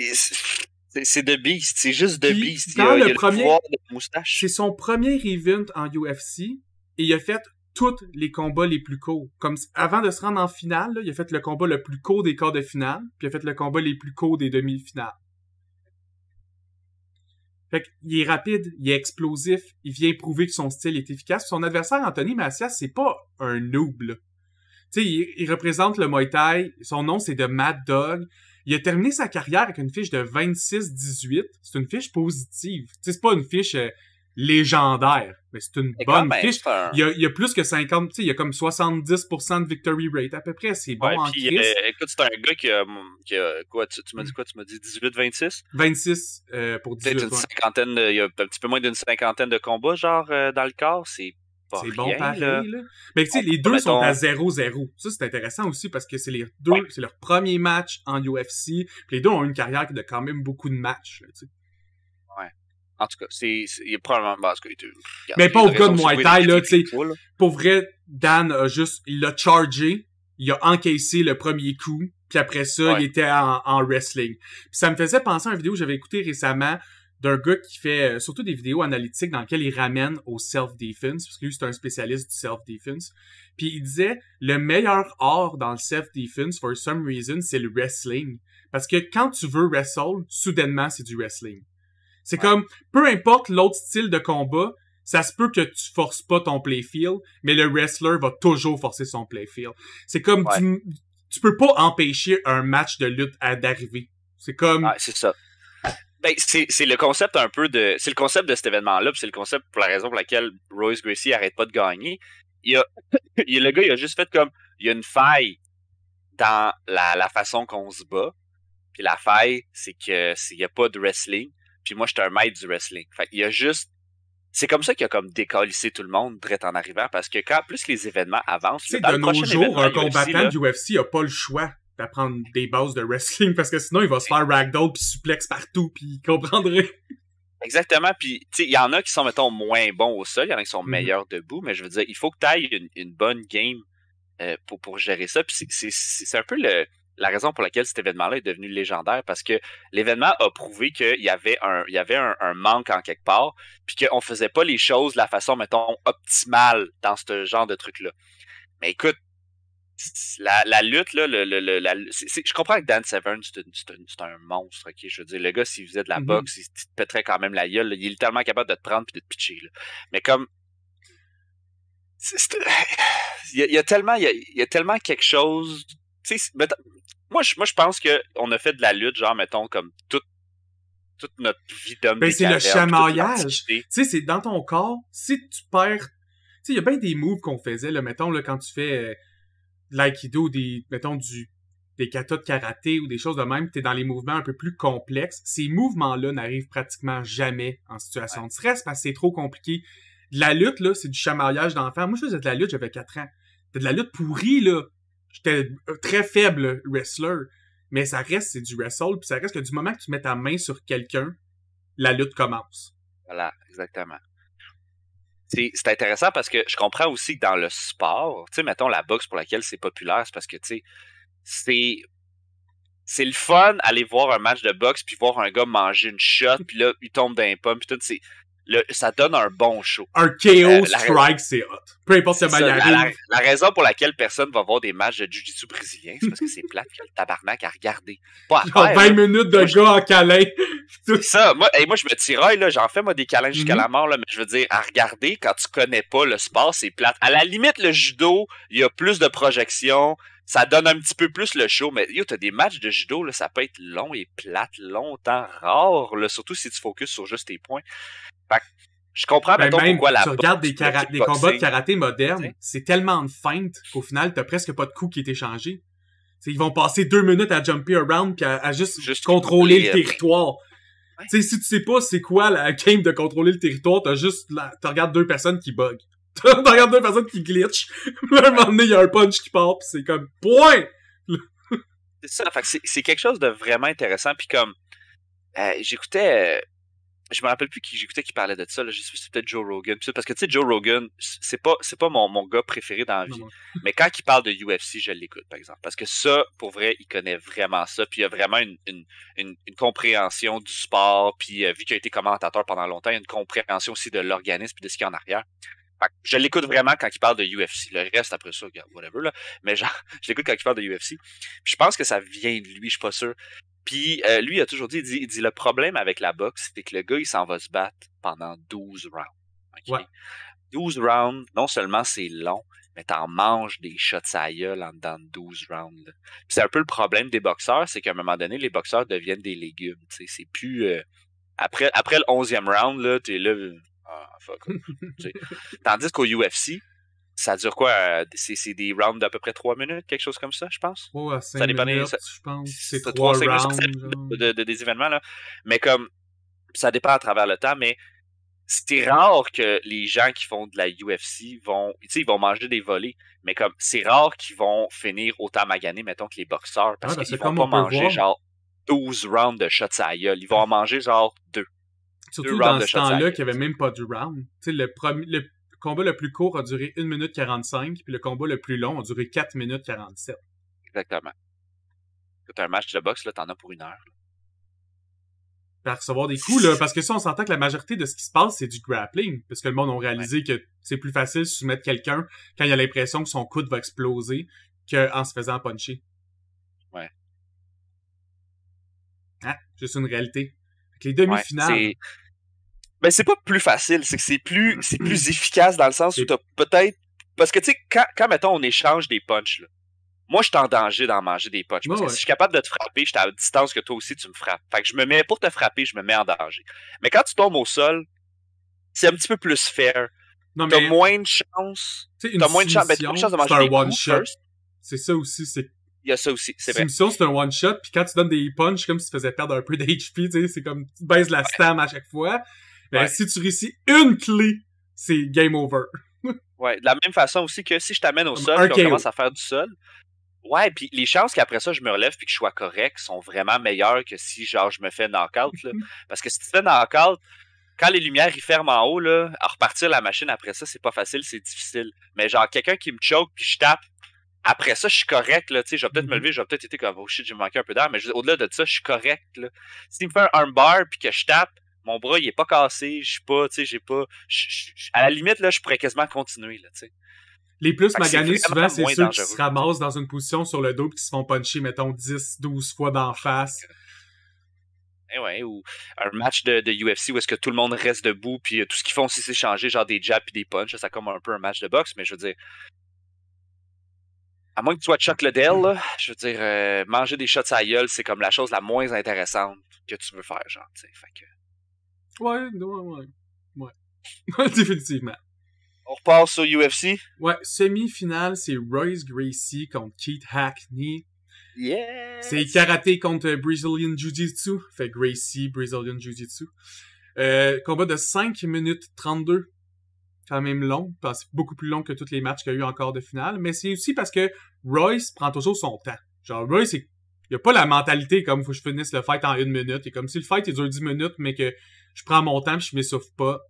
The Beast. C'est juste The Beast. Dans il a le pouvoir de moustache. C'est son premier event en UFC, et il a fait tous les combats les plus courts. Comme avant de se rendre en finale, là, il a fait le combat le plus court des quarts de finale, puis il a fait le combat les plus courts des demi-finales. Fait qu'il est rapide, il est explosif, il vient prouver que son style est efficace. Son adversaire, Anthony Macias, c'est pas un noob, là. Tu sais, il représente le Muay Thai, son nom c'est de Mad Dog. Il a terminé sa carrière avec une fiche de 26-18. C'est une fiche positive. Tu sais, c'est pas une fiche légendaire, mais c'est une bonne fiche. Il y a plus que 50, tu sais, il y a comme 70% de victory rate à peu près. C'est bon en puis, crise. écoute, c'est un gars qui a quoi, tu m'as dit quoi? Tu m'as dit 18-26? 26 pour 18. Peut-être une cinquantaine, il y a un petit peu moins d'une cinquantaine de combats, genre, dans le corps, c'est pas rien, bon pareil, là. Mais tu sais, On les deux sont à 0-0. Ça, c'est intéressant aussi parce que c'est les deux, c'est leur premier match en UFC. Puis les deux ont une carrière de quand même beaucoup de matchs, tu sais. En tout cas, il y a probablement... Parce que, mais pas au gars de Muay Thai, là, tu sais. Pour vrai, Dan il l'a chargé, il a encaissé le premier coup, puis après ça, il était en wrestling. Puis ça me faisait penser à une vidéo que j'avais écoutée récemment d'un gars qui fait surtout des vidéos analytiques dans lesquelles il ramène au self-defense, parce que lui, c'est un spécialiste du self-defense. Puis il disait, le meilleur art dans le self-defense, for some reason, c'est le wrestling. Parce que quand tu veux wrestle, soudainement, c'est du wrestling. C'est comme, peu importe l'autre style de combat, ça se peut que tu forces pas ton playfield, mais le wrestler va toujours forcer son playfield. C'est comme, tu peux pas empêcher un match de lutte d'arriver. C'est comme... Ouais, c'est ça. Ben, c'est le concept un peu de... C'est le concept de cet événement-là, puis c'est le concept pour la raison pour laquelle Royce Gracie arrête pas de gagner. Le gars, il a juste fait comme... Il y a une faille dans la façon qu'on se bat, puis la faille, c'est que il y a pas de wrestling, puis moi, j'étais un maître du wrestling. Fait qu'il y a juste... C'est comme ça qu'il a comme décalissé tout le monde direct en arrivant, parce que quand plus les événements avancent... Tu sais, de nos jours, un combattant du UFC a pas le choix d'apprendre des bases de wrestling, parce que sinon, il va se faire ragdoll puis suplex partout, puis il comprendrait. Exactement, puis tu sais, il y en a qui sont, mettons, moins bons au sol, il y en a qui sont meilleurs debout, mais je veux dire, il faut que tu ailles une bonne game pour gérer ça, puis c'est un peu la raison pour laquelle cet événement-là est devenu légendaire, parce que l'événement a prouvé qu'il y avait un manque en quelque part, puis qu'on faisait pas les choses de la façon, mettons, optimale dans ce genre de truc-là. Mais écoute, la lutte, là, je comprends que Dan Severn, c'est un monstre, ok? Je veux dire, le gars, s'il faisait de la boxe, il te pèterait quand même la gueule, là. Il est littéralement capable de te prendre puis de te pitcher, là. Mais comme, il y a tellement quelque chose, tu sais, moi, je pense qu'on a fait de la lutte, genre, mettons, comme toute notre vie d'homme. Ben, c'est le chamaillage. Tu sais, c'est dans ton corps, si tu perds, tu sais, il y a bien des moves qu'on faisait, là, mettons, là, quand tu fais l'aïkido, mettons, des katas de karaté ou des choses de même, t'es dans les mouvements un peu plus complexes. Ces mouvements-là n'arrivent pratiquement jamais en situation de stress parce que c'est trop compliqué. De la lutte, là, c'est du chamaillage d'enfant. Moi, je faisais de la lutte, j'avais 4 ans. C'était de la lutte pourrie, là. J'étais très faible wrestler. Mais ça reste, c'est du wrestle, puis ça reste que du moment que tu mets ta main sur quelqu'un, la lutte commence. Voilà, exactement. C'est intéressant parce que je comprends aussi que dans le sport, tu sais, mettons la boxe pour laquelle c'est populaire, c'est parce que, tu sais, c'est le fun aller voir un match de boxe puis voir un gars manger une shot puis là, il tombe d'un pomme puis tout, ça donne un bon show. Un KO strike, c'est hot. Peu importe comment il arrive. La raison pour laquelle personne va voir des matchs de jiu-jitsu brésilien, c'est parce que c'est plate que le tabarnak à regarder. Pas à faire, 20 minutes de gars en câlin. C'est ça. Moi, je me tiraille, là, j'en fais, moi, des câlins jusqu'à la mort, là, mais je veux dire, à regarder, quand tu connais pas le sport, c'est plate. À la limite, le judo, il y a plus de projections, ça donne un petit peu plus le show, mais yo, t'as des matchs de judo, là, ça peut être long et plate, longtemps, rare, là, surtout si tu focuses sur juste tes points. Fait que, je comprends même pourquoi la tu regardes des combats de karaté modernes, c'est tellement de feinte qu'au final, t'as presque pas de coups qui est échangé. T'sais, ils vont passer 2 minutes à jumper around pis à juste contrôler le territoire. Ouais. Tu sais, si tu sais pas c'est quoi la game de contrôler le territoire, tu regardes 2 personnes qui bug. Tu regardes 2 personnes qui glitch. À un moment donné, il y a un punch qui part pis c'est comme point! C'est ça, fait que c'est quelque chose de vraiment intéressant pis comme, j'écoutais, je me rappelle plus qui j'écoutais qui parlait de ça, là. C'est peut-être Joe Rogan. Parce que tu sais, Joe Rogan, c'est pas mon gars préféré dans la vie. Non. Mais quand il parle de UFC, je l'écoute, par exemple. Parce que ça, pour vrai, il connaît vraiment ça. Puis il a vraiment une compréhension du sport. Puis vu qu'il a été commentateur pendant longtemps, il a une compréhension aussi de l'organisme et de ce qu'il y a en arrière. Fait que je l'écoute vraiment quand il parle de UFC. Le reste, après ça, whatever, là. Mais genre, je l'écoute quand il parle de UFC. Puis je pense que ça vient de lui, je suis pas sûr. Puis lui, il a toujours dit, il dit le problème avec la boxe, c'est que le gars, il s'en va se battre pendant 12 rounds. Okay? Ouais. 12 rounds, non seulement c'est long, mais t'en manges des shots à la gueule en dedans de 12 rounds. Là. Puis c'est un peu le problème des boxeurs, c'est qu'à un moment donné, les boxeurs deviennent des légumes. T'sais. C'est plus... Après le 11e round, là, t'es là... fuck. Tandis qu'au UFC... Ça dure quoi? C'est des rounds d'à peu près 3 minutes, quelque chose comme ça, je pense. Ouais, 5 minutes, je pense. C'est 3 rounds. Des événements, là. Mais comme, ça dépend à travers le temps, mais c'est rare que les gens qui font de la UFC vont, tu sais, ils vont manger des volées. Mais comme, c'est rare qu'ils vont finir autant maganés, mettons, que les boxeurs. Parce qu'ils vont pas manger, genre, 12 rounds de shots à la gueule. Ils vont en manger, genre, 2. Surtout rounds dans de ce shots à temps-là gueule. qu'il n'y avait même pas de round. Tu sais, le combat le plus court a duré 1 minute 45, puis le combat le plus long a duré 4 minutes 47. Exactement. Quand t'as un match de boxe, là, t'en as pour 1 heure. Par recevoir des coups, là, parce que ça, on s'entend que la majorité de ce qui se passe, c'est du grappling, parce que le monde a réalisé que c'est plus facile de soumettre quelqu'un quand il a l'impression que son coude va exploser qu'en se faisant puncher. Ouais. Hein? Juste une réalité. Avec les demi-finales. Ben, c'est pas plus facile, c'est que c'est plus efficace dans le sens où t'as peut-être... Parce que, tu sais, quand, mettons, on échange des punches, là, moi, je suis en danger d'en manger des punches. Parce que si je suis capable de te frapper, je suis à distance que toi aussi, tu me frappes. Fait que pour te frapper, je me mets en danger. Mais quand tu tombes au sol, c'est un petit peu plus fair. T'as moins de chance. T'as moins de chance de manger des coups first. C'est ça aussi, c'est... Il y a ça aussi, c'est vrai. Submission, c'est un one-shot, puis quand tu donnes des punches, comme si tu faisais perdre un peu d'HP, tu sais, c'est comme, tu baises la stam à chaque fois. Ben, si tu réussis une clé, c'est game over. Ouais, de la même façon aussi que si je t'amène au sol, puis on commence à faire du sol, ouais, puis les chances qu'après ça, je me relève puis que je sois correct sont vraiment meilleures que si, genre, je me fais knock-out, là. Parce que si tu te fais knock-out, quand les lumières, ils ferment en haut, là, à repartir la machine après ça, c'est pas facile, c'est difficile. Mais genre, quelqu'un qui me choke puis je tape, après ça, je suis correct, là, tu sais, je vais peut-être me lever, je vais peut-être être comme, oh shit, j'ai manqué un peu d'air, mais au-delà de ça, je suis correct, là. S'il me fait un armbar puis que je tape, mon bras, il est pas cassé, je suis pas, tu sais, j'ai pas, à la limite, là, je pourrais quasiment continuer, là, tu sais. Les plus maganés, souvent, c'est ceux qui se ramassent dans une position sur le dos et qui se font puncher, mettons, 10, 12 fois d'en face. Eh ouais, ou un match de UFC où est-ce que tout le monde reste debout puis tout ce qu'ils font, c'est s'échanger genre des jabs puis des punches. Ça comme un peu un match de boxe, mais je veux dire... À moins que tu sois Chuck Liddell, là, je veux dire, manger des shots à la gueule, c'est comme la chose la moins intéressante que tu veux faire, genre, tu sais, fait que... Ouais. Définitivement. On repasse au UFC? Ouais, semi-finale, c'est Royce Gracie contre Keith Hackney. Yes! C'est karaté contre Brazilian Jiu-Jitsu. Fait Gracie, Brazilian Jiu-Jitsu. Combat de 5 minutes 32. Quand même long. C'est beaucoup plus long que tous les matchs qu'il y a eu encore de finale. Mais c'est aussi parce que Royce prend toujours son temps. Genre, Royce, il a pas la mentalité comme faut que je finisse le fight en 1 minute. Et comme si le fight il dure 10 minutes, mais que je prends mon temps et je m'essouffle pas.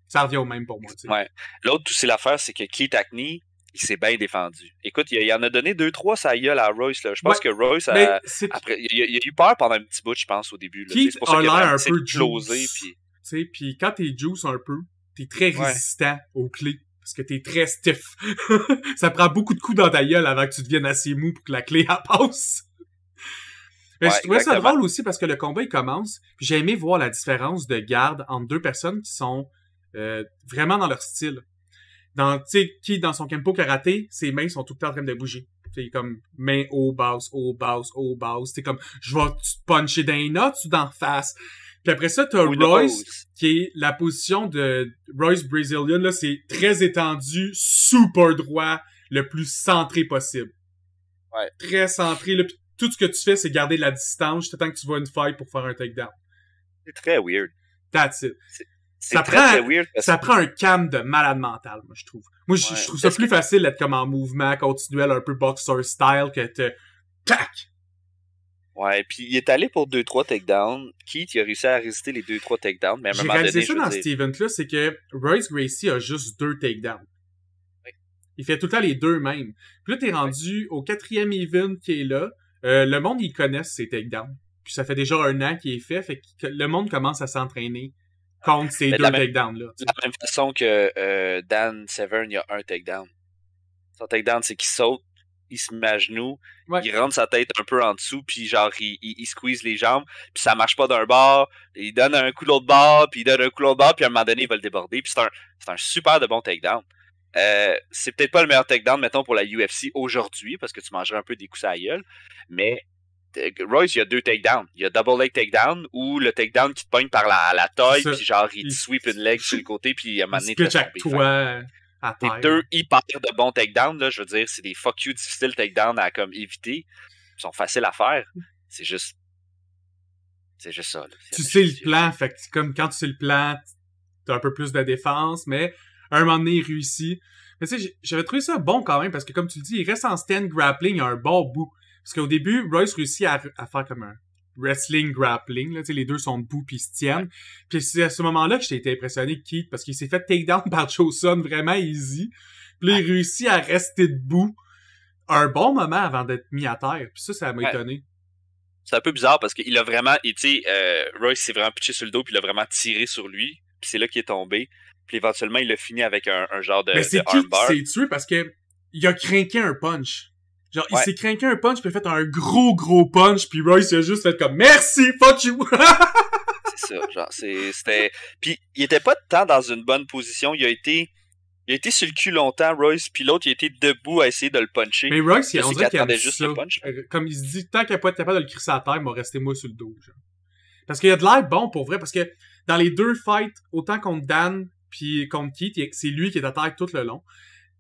Ça revient au même pour moi, tu sais. Ouais. L'autre, aussi l'affaire, c'est que Keith Hackney, il s'est bien défendu. Écoute, il en a donné 2-3 sa gueule à Royce, là. Je pense que Royce après, il a eu peur pendant un petit bout, je pense, au début, là. Keith c'est pour ça a qu'il l'air a un peu explosé, puis... Tu sais, puis quand t'es juice un peu, t'es très résistant aux clés. Parce que t'es très stiff. Ça prend beaucoup de coups dans ta gueule avant que tu deviennes assez mou pour que la clé, elle passe. Mais je trouvais ça drôle aussi parce que le combat, il commence. Puis j'ai aimé voir la différence de garde entre deux personnes qui sont vraiment dans leur style. Tu sais, qui dans son Kempo karaté, ses mains sont tout le temps en train de bouger. C'est comme main haut, basse, haut, basse, haut, basse. C'est comme, je vais te puncher dans les notes ou d'en face. Puis après ça, t'as Royce, qui est la position de Royce Brazilian, là, c'est très étendu, super droit, le plus centré possible. Ouais. Très centré, là, pis tout ce que tu fais, c'est garder la distance, t'attends que tu vois une faille pour faire un takedown. C'est très weird. That's it. C'est très weird. Ça prend un calme de malade mental, moi, je trouve. Moi, je trouve ça plus facile d'être comme en mouvement continuel, un peu boxer style, que te... Tac! Ouais, puis il est allé pour 2-3 takedowns. Keith, il a réussi à résister les 2-3 takedowns, mais à un moment donné, j'ai réalisé ça dans cet event-là, c'est que Royce Gracie a juste 2 takedowns. Oui. Il fait tout le temps les 2 mêmes. Puis là, t'es rendu au 4e event qui est là. Le monde, ils connaissent ces takedowns. Puis ça fait déjà 1 an qu'il est fait que le monde commence à s'entraîner contre ces 2 takedowns-là. De la même façon que Dan Severn, il a un takedown. Son takedown, c'est qu'il saute, il se met à genoux, il rentre sa tête un peu en dessous, puis genre, il squeeze les jambes, puis ça marche pas d'un bord, il donne un coup l'autre bord, puis il donne un coup l'autre bord, puis à un moment donné, il va le déborder, puis c'est un super de bon takedown. C'est peut-être pas le meilleur takedown, mettons, pour la UFC aujourd'hui, parce que tu mangerais un peu des coups à la gueule, mais Royce, il y a 2 takedowns. Il y a double leg takedown, ou le takedown qui te pogne par la taille, puis genre, il te sweep une leg sur le côté, puis à un moment donné, il te tombe. C'est 2 hyper de bons takedowns, là, je veux dire, c'est des fuck you difficiles takedowns à comme éviter. Ils sont faciles à faire. C'est juste ça, là. Tu sais le plan, fait que comme quand tu sais le plan, t'as un peu plus de défense, mais à un moment donné, il réussit. Mais tu sais, j'avais trouvé ça bon quand même, parce que comme tu le dis, il reste en stand grappling à un bon bout. Parce qu'au début, Royce réussit à faire comme wrestling grappling, là, tu sais, les deux sont debout pis ils se tiennent. Puis c'est à ce moment-là que j'ai été impressionné de Keith parce qu'il s'est fait takedown par Chosun vraiment easy. Puis là, il réussit à rester debout un bon moment avant d'être mis à terre. Puis ça m'a étonné. C'est un peu bizarre parce qu'il a vraiment, tu sais, Royce s'est vraiment pitché sur le dos puis il a vraiment tiré sur lui. Puis c'est là qu'il est tombé. Puis éventuellement, il a fini avec un genre de Mais c'est armbar. Keith qui s'est tué parce que il a craqué un punch. Genre, il s'est craqué un punch, puis il a fait un gros punch, puis Royce il a juste fait comme « Merci, fuck you! » C'est ça, genre, c'était... Puis il était pas tant dans une bonne position, il a été sur le cul longtemps, Royce, puis l'autre, il a été debout à essayer de le puncher. Mais Royce, on dirait qu'il aime juste ça. le punch. Comme il se dit, tant qu'il n'a pas été capable de le crisser à terre, il m'a resté moi sur le dos, genre. Parce qu'il y a de l'air bon, pour vrai, parce que dans les deux fights, autant contre Dan, puis contre Keith, c'est lui qui est à terre tout le long.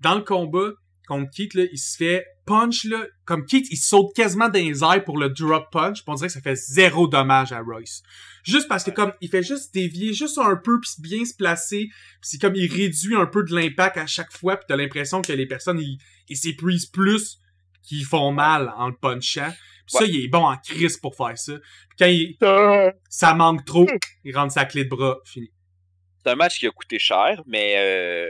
Dans le combat contre Keith, là, il se fait punch, là, comme Keith, il saute quasiment dans les airs pour le drop punch, pis on dirait que ça fait 0 dommage à Royce. Juste parce que comme, il fait juste dévier juste un peu pis bien se placer, pis c'est comme, il réduit un peu de l'impact à chaque fois pis t'as l'impression que les personnes, ils s'épuisent plus qu'ils font mal en le punchant. Pis ça, il est bon en crise pour faire ça. Pis quand ça manque trop, il rentre sa clé de bras, fini. C'est un match qui a coûté cher, mais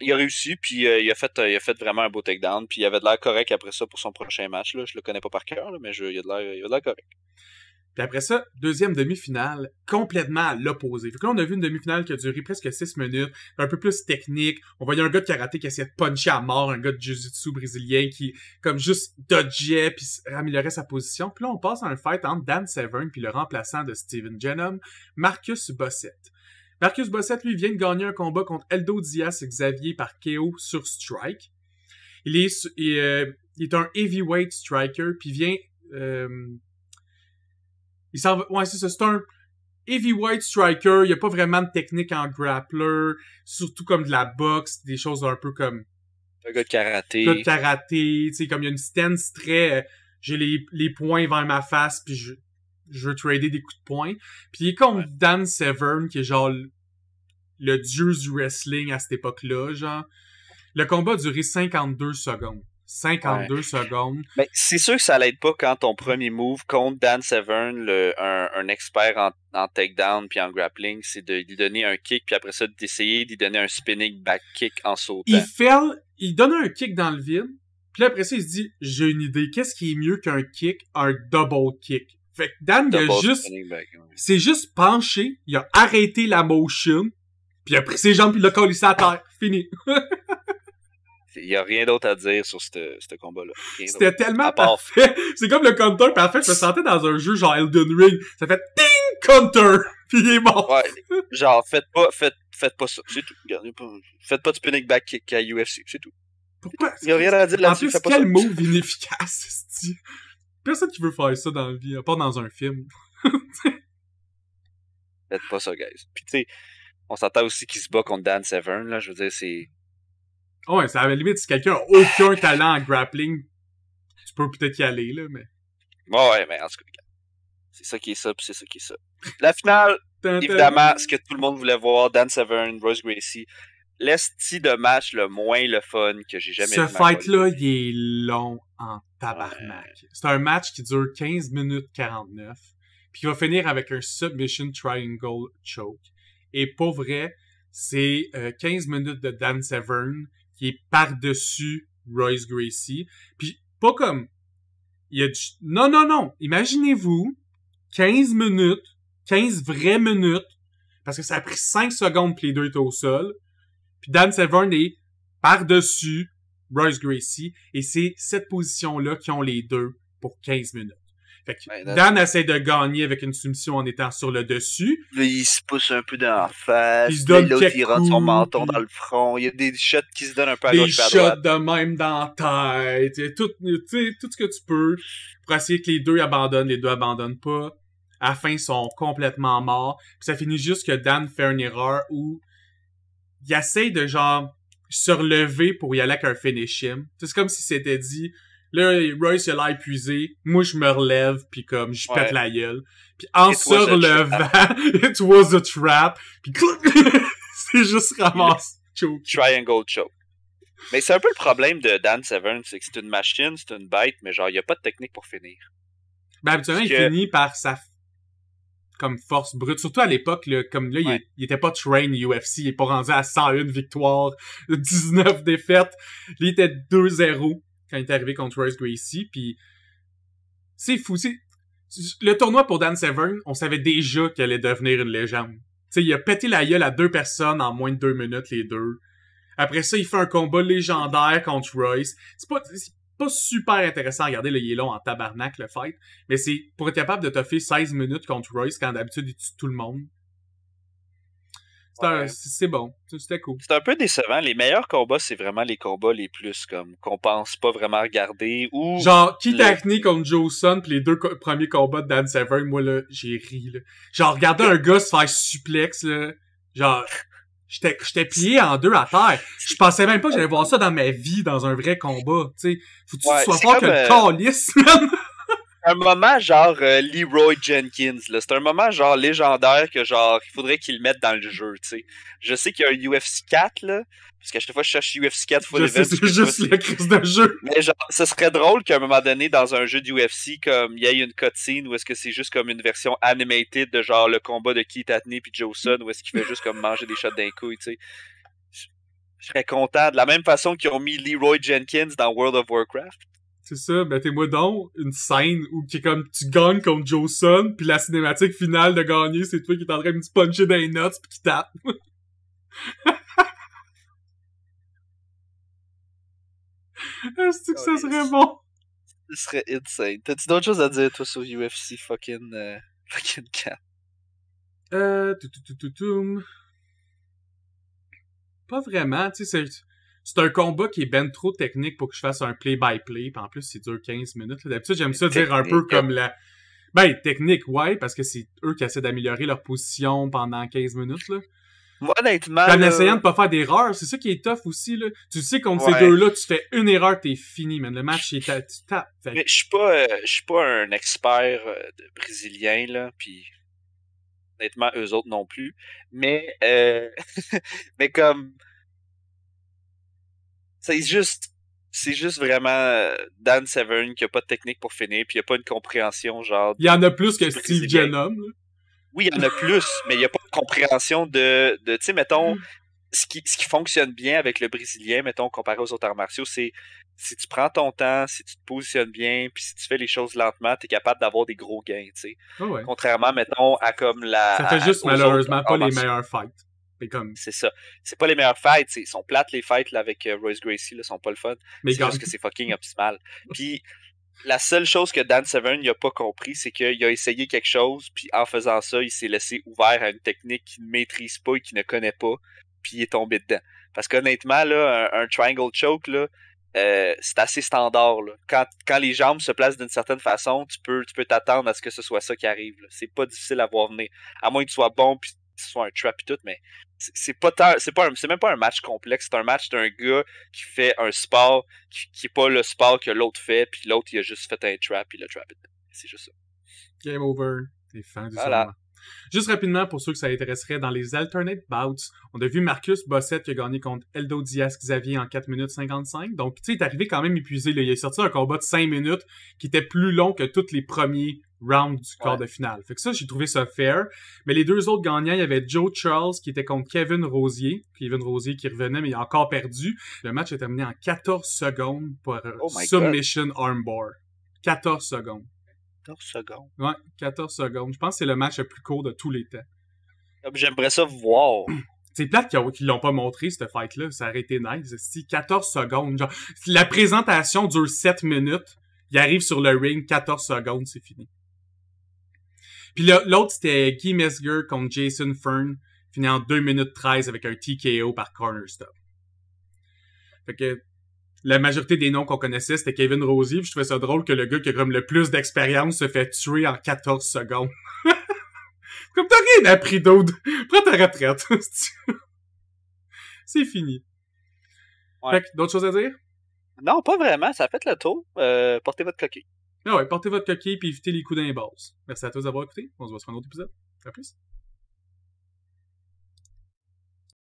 il a réussi, puis il a fait vraiment un beau takedown, puis il avait de l'air correct après ça pour son prochain match. Là. Je le connais pas par cœur, là, mais il a de l'air correct. Puis après ça, deuxième demi-finale, complètement à l'opposé. Fait que là, on a vu une demi-finale qui a duré presque 6 minutes, un peu plus technique. On voyait un gars de karaté qui essayait de puncher à mort, un gars de jiu-jitsu brésilien qui, comme juste dodgeait puis améliorait sa position. Puis là, on passe à un fight entre Dan Severn puis le remplaçant de Steven Genum, Marcus Bossett. Marcus Bossett, lui, vient de gagner un combat contre Eldo Diaz Xavier par KO sur Strike. Il est un heavyweight striker, puis il vient... il s'en va... Ouais, c'est ça, c'est un heavyweight striker, il y a pas vraiment de technique en grappler, surtout comme de la boxe, des choses un peu comme... Un gars de karaté. Un gars de karaté, tu sais, comme il y a une stance très... j'ai les poings vers ma face, puis je veux trader des coups de poing. Puis il est contre Dan Severn, qui est genre le dieu du wrestling à cette époque-là, genre. Le combat a duré 52 secondes. 52 secondes. Mais c'est sûr que ça l'aide pas quand ton premier move contre Dan Severn, un expert en takedown puis en grappling, c'est de lui donner un kick, puis après ça, d'essayer d'y donner un spinning back kick en sautant. Il donne un kick dans le vide, puis là, après ça, il se dit, j'ai une idée, qu'est-ce qui est mieux qu'un kick? Un double kick. Fait que Dan, c'est juste penché, il a arrêté la motion, puis il a pris ses jambes, puis il l'a collé à terre. Fini. Il y a rien d'autre à dire sur ce combat-là. C'était tellement parfait. C'est comme le counter parfait. Je me sentais dans un jeu genre Elden Ring. Ça fait ding counter, puis il est mort. Ouais. Genre faites pas ça, c'est tout. Regardez pas. Faites pas de spinning back kick à UFC, c'est tout. Pourquoi? Il y a rien à dire là-dessus. En plus, quel move inefficace, c'est-tu? Personne qui veut faire ça dans la vie, à part dans un film. Faites pas ça, guys. Puis tu sais, on s'entend aussi qu'il se bat contre Dan Severn, là. Je veux dire, c'est... Ouais, ça à la limite, si quelqu'un a aucun talent en grappling, tu peux peut-être y aller, là, mais... Ouais, mais en tout cas, c'est ça qui est ça, puis c'est ça qui est ça. La finale, évidemment, ce que tout le monde voulait voir, Dan Severn, Royce Gracie, l'esti de match le moins le fun que j'ai jamais vu. Ce fight-là, il est long en tabarnak. Ouais. C'est un match qui dure 15 minutes 49, puis il va finir avec un submission triangle choke. Et pour vrai, c'est 15 minutes de Dan Severn qui est par-dessus Royce Gracie. Puis pas comme... Il y a du... Non. Imaginez-vous 15 minutes, 15 vraies minutes, parce que ça a pris 5 secondes que les deux étaient au sol. Puis Dan Severn est par-dessus Royce Gracie. Et c'est cette position-là qui ont les deux pour 15 minutes. Fait que Dan essaie de gagner avec une soumission en étant sur le dessus. Là, il se pousse un peu dans la face. Il se donne l'autre, il rentre son menton dans le front. Il y a des shots qui se donnent un peu à gauche et à droite. Des shots de même dans la tête. Tout ce que tu peux pour essayer que les deux abandonnent. Les deux abandonnent pas. À la fin, ils sont complètement morts. Puis ça finit juste que Dan fait une erreur où il essaie de genre se relever pour y aller avec un finish him. C'est comme si c'était dit... Là, Royce, il a l'air épuisé. Moi, je me relève, puis comme, je pète la gueule. Puis en se relevant, it was a trap. Puis c'est juste ramasse. Choke. Triangle choke. Mais c'est un peu le problème de Dan Severn, c'est que c'est une machine, c'est une bête, mais genre, il n'y a pas de technique pour finir. Ben, habituellement, il finit par sa comme force brute. Surtout à l'époque, là, comme là, il était pas train UFC, il est pas rendu à 101 victoires, 19 défaites. Là, il était 2-0 quand il est arrivé contre Royce Gracie, puis c'est fou, le tournoi pour Dan Severn, on savait déjà qu'il allait devenir une légende. T'sais, il a pété la gueule à 2 personnes en moins de 2 minutes, les deux. Après ça, il fait un combat légendaire contre Royce. C'est pas super intéressant à regarder, là, il est long en tabarnak, le fight. Mais c'est pour être capable de toffer 16 minutes contre Royce quand d'habitude il tue tout le monde. C'est bon. C'était cool. C'est un peu décevant. Les meilleurs combats, c'est vraiment les combats les plus comme qu'on pense pas vraiment regarder. Ou genre, Keith Hackney contre Joe Son, pis les 2 premiers combats de Dan Severn, moi là, j'ai ri, là. Genre, regarder un gars se faire suplex, là. Genre, j'étais plié en 2 à terre. Je pensais même pas que j'allais voir ça dans ma vie, dans un vrai combat. Tu sais, faut-tu que tu sois fort que le calice, man? Un moment genre Leroy Jenkins, là. C'est un moment genre légendaire que genre il faudrait qu'il le mette dans le jeu, tu sais. Je sais qu'il y a un UFC 4, là, parce qu'à chaque fois je cherche UFC 4 Full Event. C'est juste la crise de jeu. Mais genre, ce serait drôle qu'à un moment donné, dans un jeu d'UFC, comme il y ait une cutscene où est-ce que c'est juste comme une version animated de genre le combat de Keith Hackney puis Joe Son, où est-ce qu'il fait juste comme manger des shots d'un coup, tu sais. Je serais content, de la même façon qu'ils ont mis Leroy Jenkins dans World of Warcraft. C'est ça, mettez-moi donc une scène où qui est comme tu gagnes contre Joe Son, puis la cinématique finale de gagner, c'est toi qui est en train de te puncher dans les nuts pis qui tape. Est-ce que ça serait bon? Ce serait insane. T'as-tu d'autres choses à dire, toi, sur UFC fucking 4? Pas vraiment, tu sais, c'est un combat qui est ben trop technique pour que je fasse un play-by-play, pis en plus, c'est dure 15 minutes. D'habitude, j'aime ça dire un peu comme la... Ben, technique, ouais, parce que c'est eux qui essaient d'améliorer leur position pendant 15 minutes, là. Moi, honnêtement... En essayant de pas faire d'erreurs, c'est ça qui est tough aussi, là. Tu sais, contre ces deux-là, tu fais une erreur, t'es fini, man. Le match, tu tapes. Mais je suis pas un expert de brésilien, là, pis... Honnêtement, eux autres non plus. Mais, mais comme... C'est juste vraiment Dan Severn qui a pas de technique pour finir, puis il a pas une compréhension, genre... Il y en a plus que Steve Genum, là. Oui, il y en a plus, mais il y a pas de compréhension de tu sais, mettons, ce qui fonctionne bien avec le Brésilien, mettons, comparé aux autres arts martiaux, c'est si tu prends ton temps, si tu te positionnes bien, puis si tu fais les choses lentement, t'es capable d'avoir des gros gains, tu sais. Oh ouais. Contrairement, mettons, à comme la... Ça fait juste malheureusement pas les meilleurs fights. C'est ça. C'est pas les meilleurs fights. Ils sont plates, les fights là, avec Royce Gracie. Là, sont pas le fun. Mais c'est juste que c'est fucking optimal. Puis, la seule chose que Dan Severn n'a pas compris, c'est qu'il a essayé quelque chose, puis en faisant ça, il s'est laissé ouvert à une technique qu'il ne maîtrise pas et qu'il ne connaît pas, puis il est tombé dedans. Parce qu'honnêtement, là, un triangle choke, là, c'est assez standard. Là. Quand les jambes se placent d'une certaine façon, tu peux t'attendre à ce que ce soit ça qui arrive. Là. C'est pas difficile à voir venir. À moins que tu sois bon, puis que ce soit un trap et tout, mais c'est même pas un match complexe, c'est un match d'un gars qui fait un sport qui est pas le sport que l'autre fait, puis l'autre il a juste fait un trap, il a trappé. C'est juste ça. Game over. T'es fan du tournoi. Juste rapidement, pour ceux que ça intéresserait, dans les alternate bouts, on a vu Marcus Bossett qui a gagné contre Eldo Diaz Xavier en 4 minutes 55. Donc, tu sais, il est arrivé quand même épuisé. Là. Il est sorti un combat de 5 minutes qui était plus long que tous les premiers rounds du quart de finale. Fait que ça, j'ai trouvé ça fair. Mais les deux autres gagnants, il y avait Joe Charles qui était contre Kevin Rosier. Kevin Rosier qui revenait, mais il a encore perdu. Le match est terminé en 14 secondes pour Submission Armbar. 14 secondes. 14 secondes. Ouais, 14 secondes. Je pense que c'est le match le plus court de tous les temps. J'aimerais ça voir. C'est plate qu'ils l'ont pas montré, cette fight-là. Ça aurait été nice. 14 secondes. Genre, la présentation dure 7 minutes. Il arrive sur le ring, 14 secondes, c'est fini. Puis l'autre, c'était Guy Mesger contre Jason Fern, fini en 2 minutes 13 avec un TKO par corner stop. Fait que la majorité des noms qu'on connaissait, c'était Kevin Rosier, puis je trouvais ça drôle que le gars qui a comme le plus d'expérience se fait tuer en 14 secondes. Comme t'as rien appris d'autre. Prends ta retraite. C'est fini. Ouais. Fait que, d'autres choses à dire? Non, pas vraiment. Ça a fait le tour. Portez votre coquille. Ah ouais, portez votre coquille puis évitez les coups d'un boss. Merci à tous d'avoir écouté. On se voit sur un autre épisode. À plus.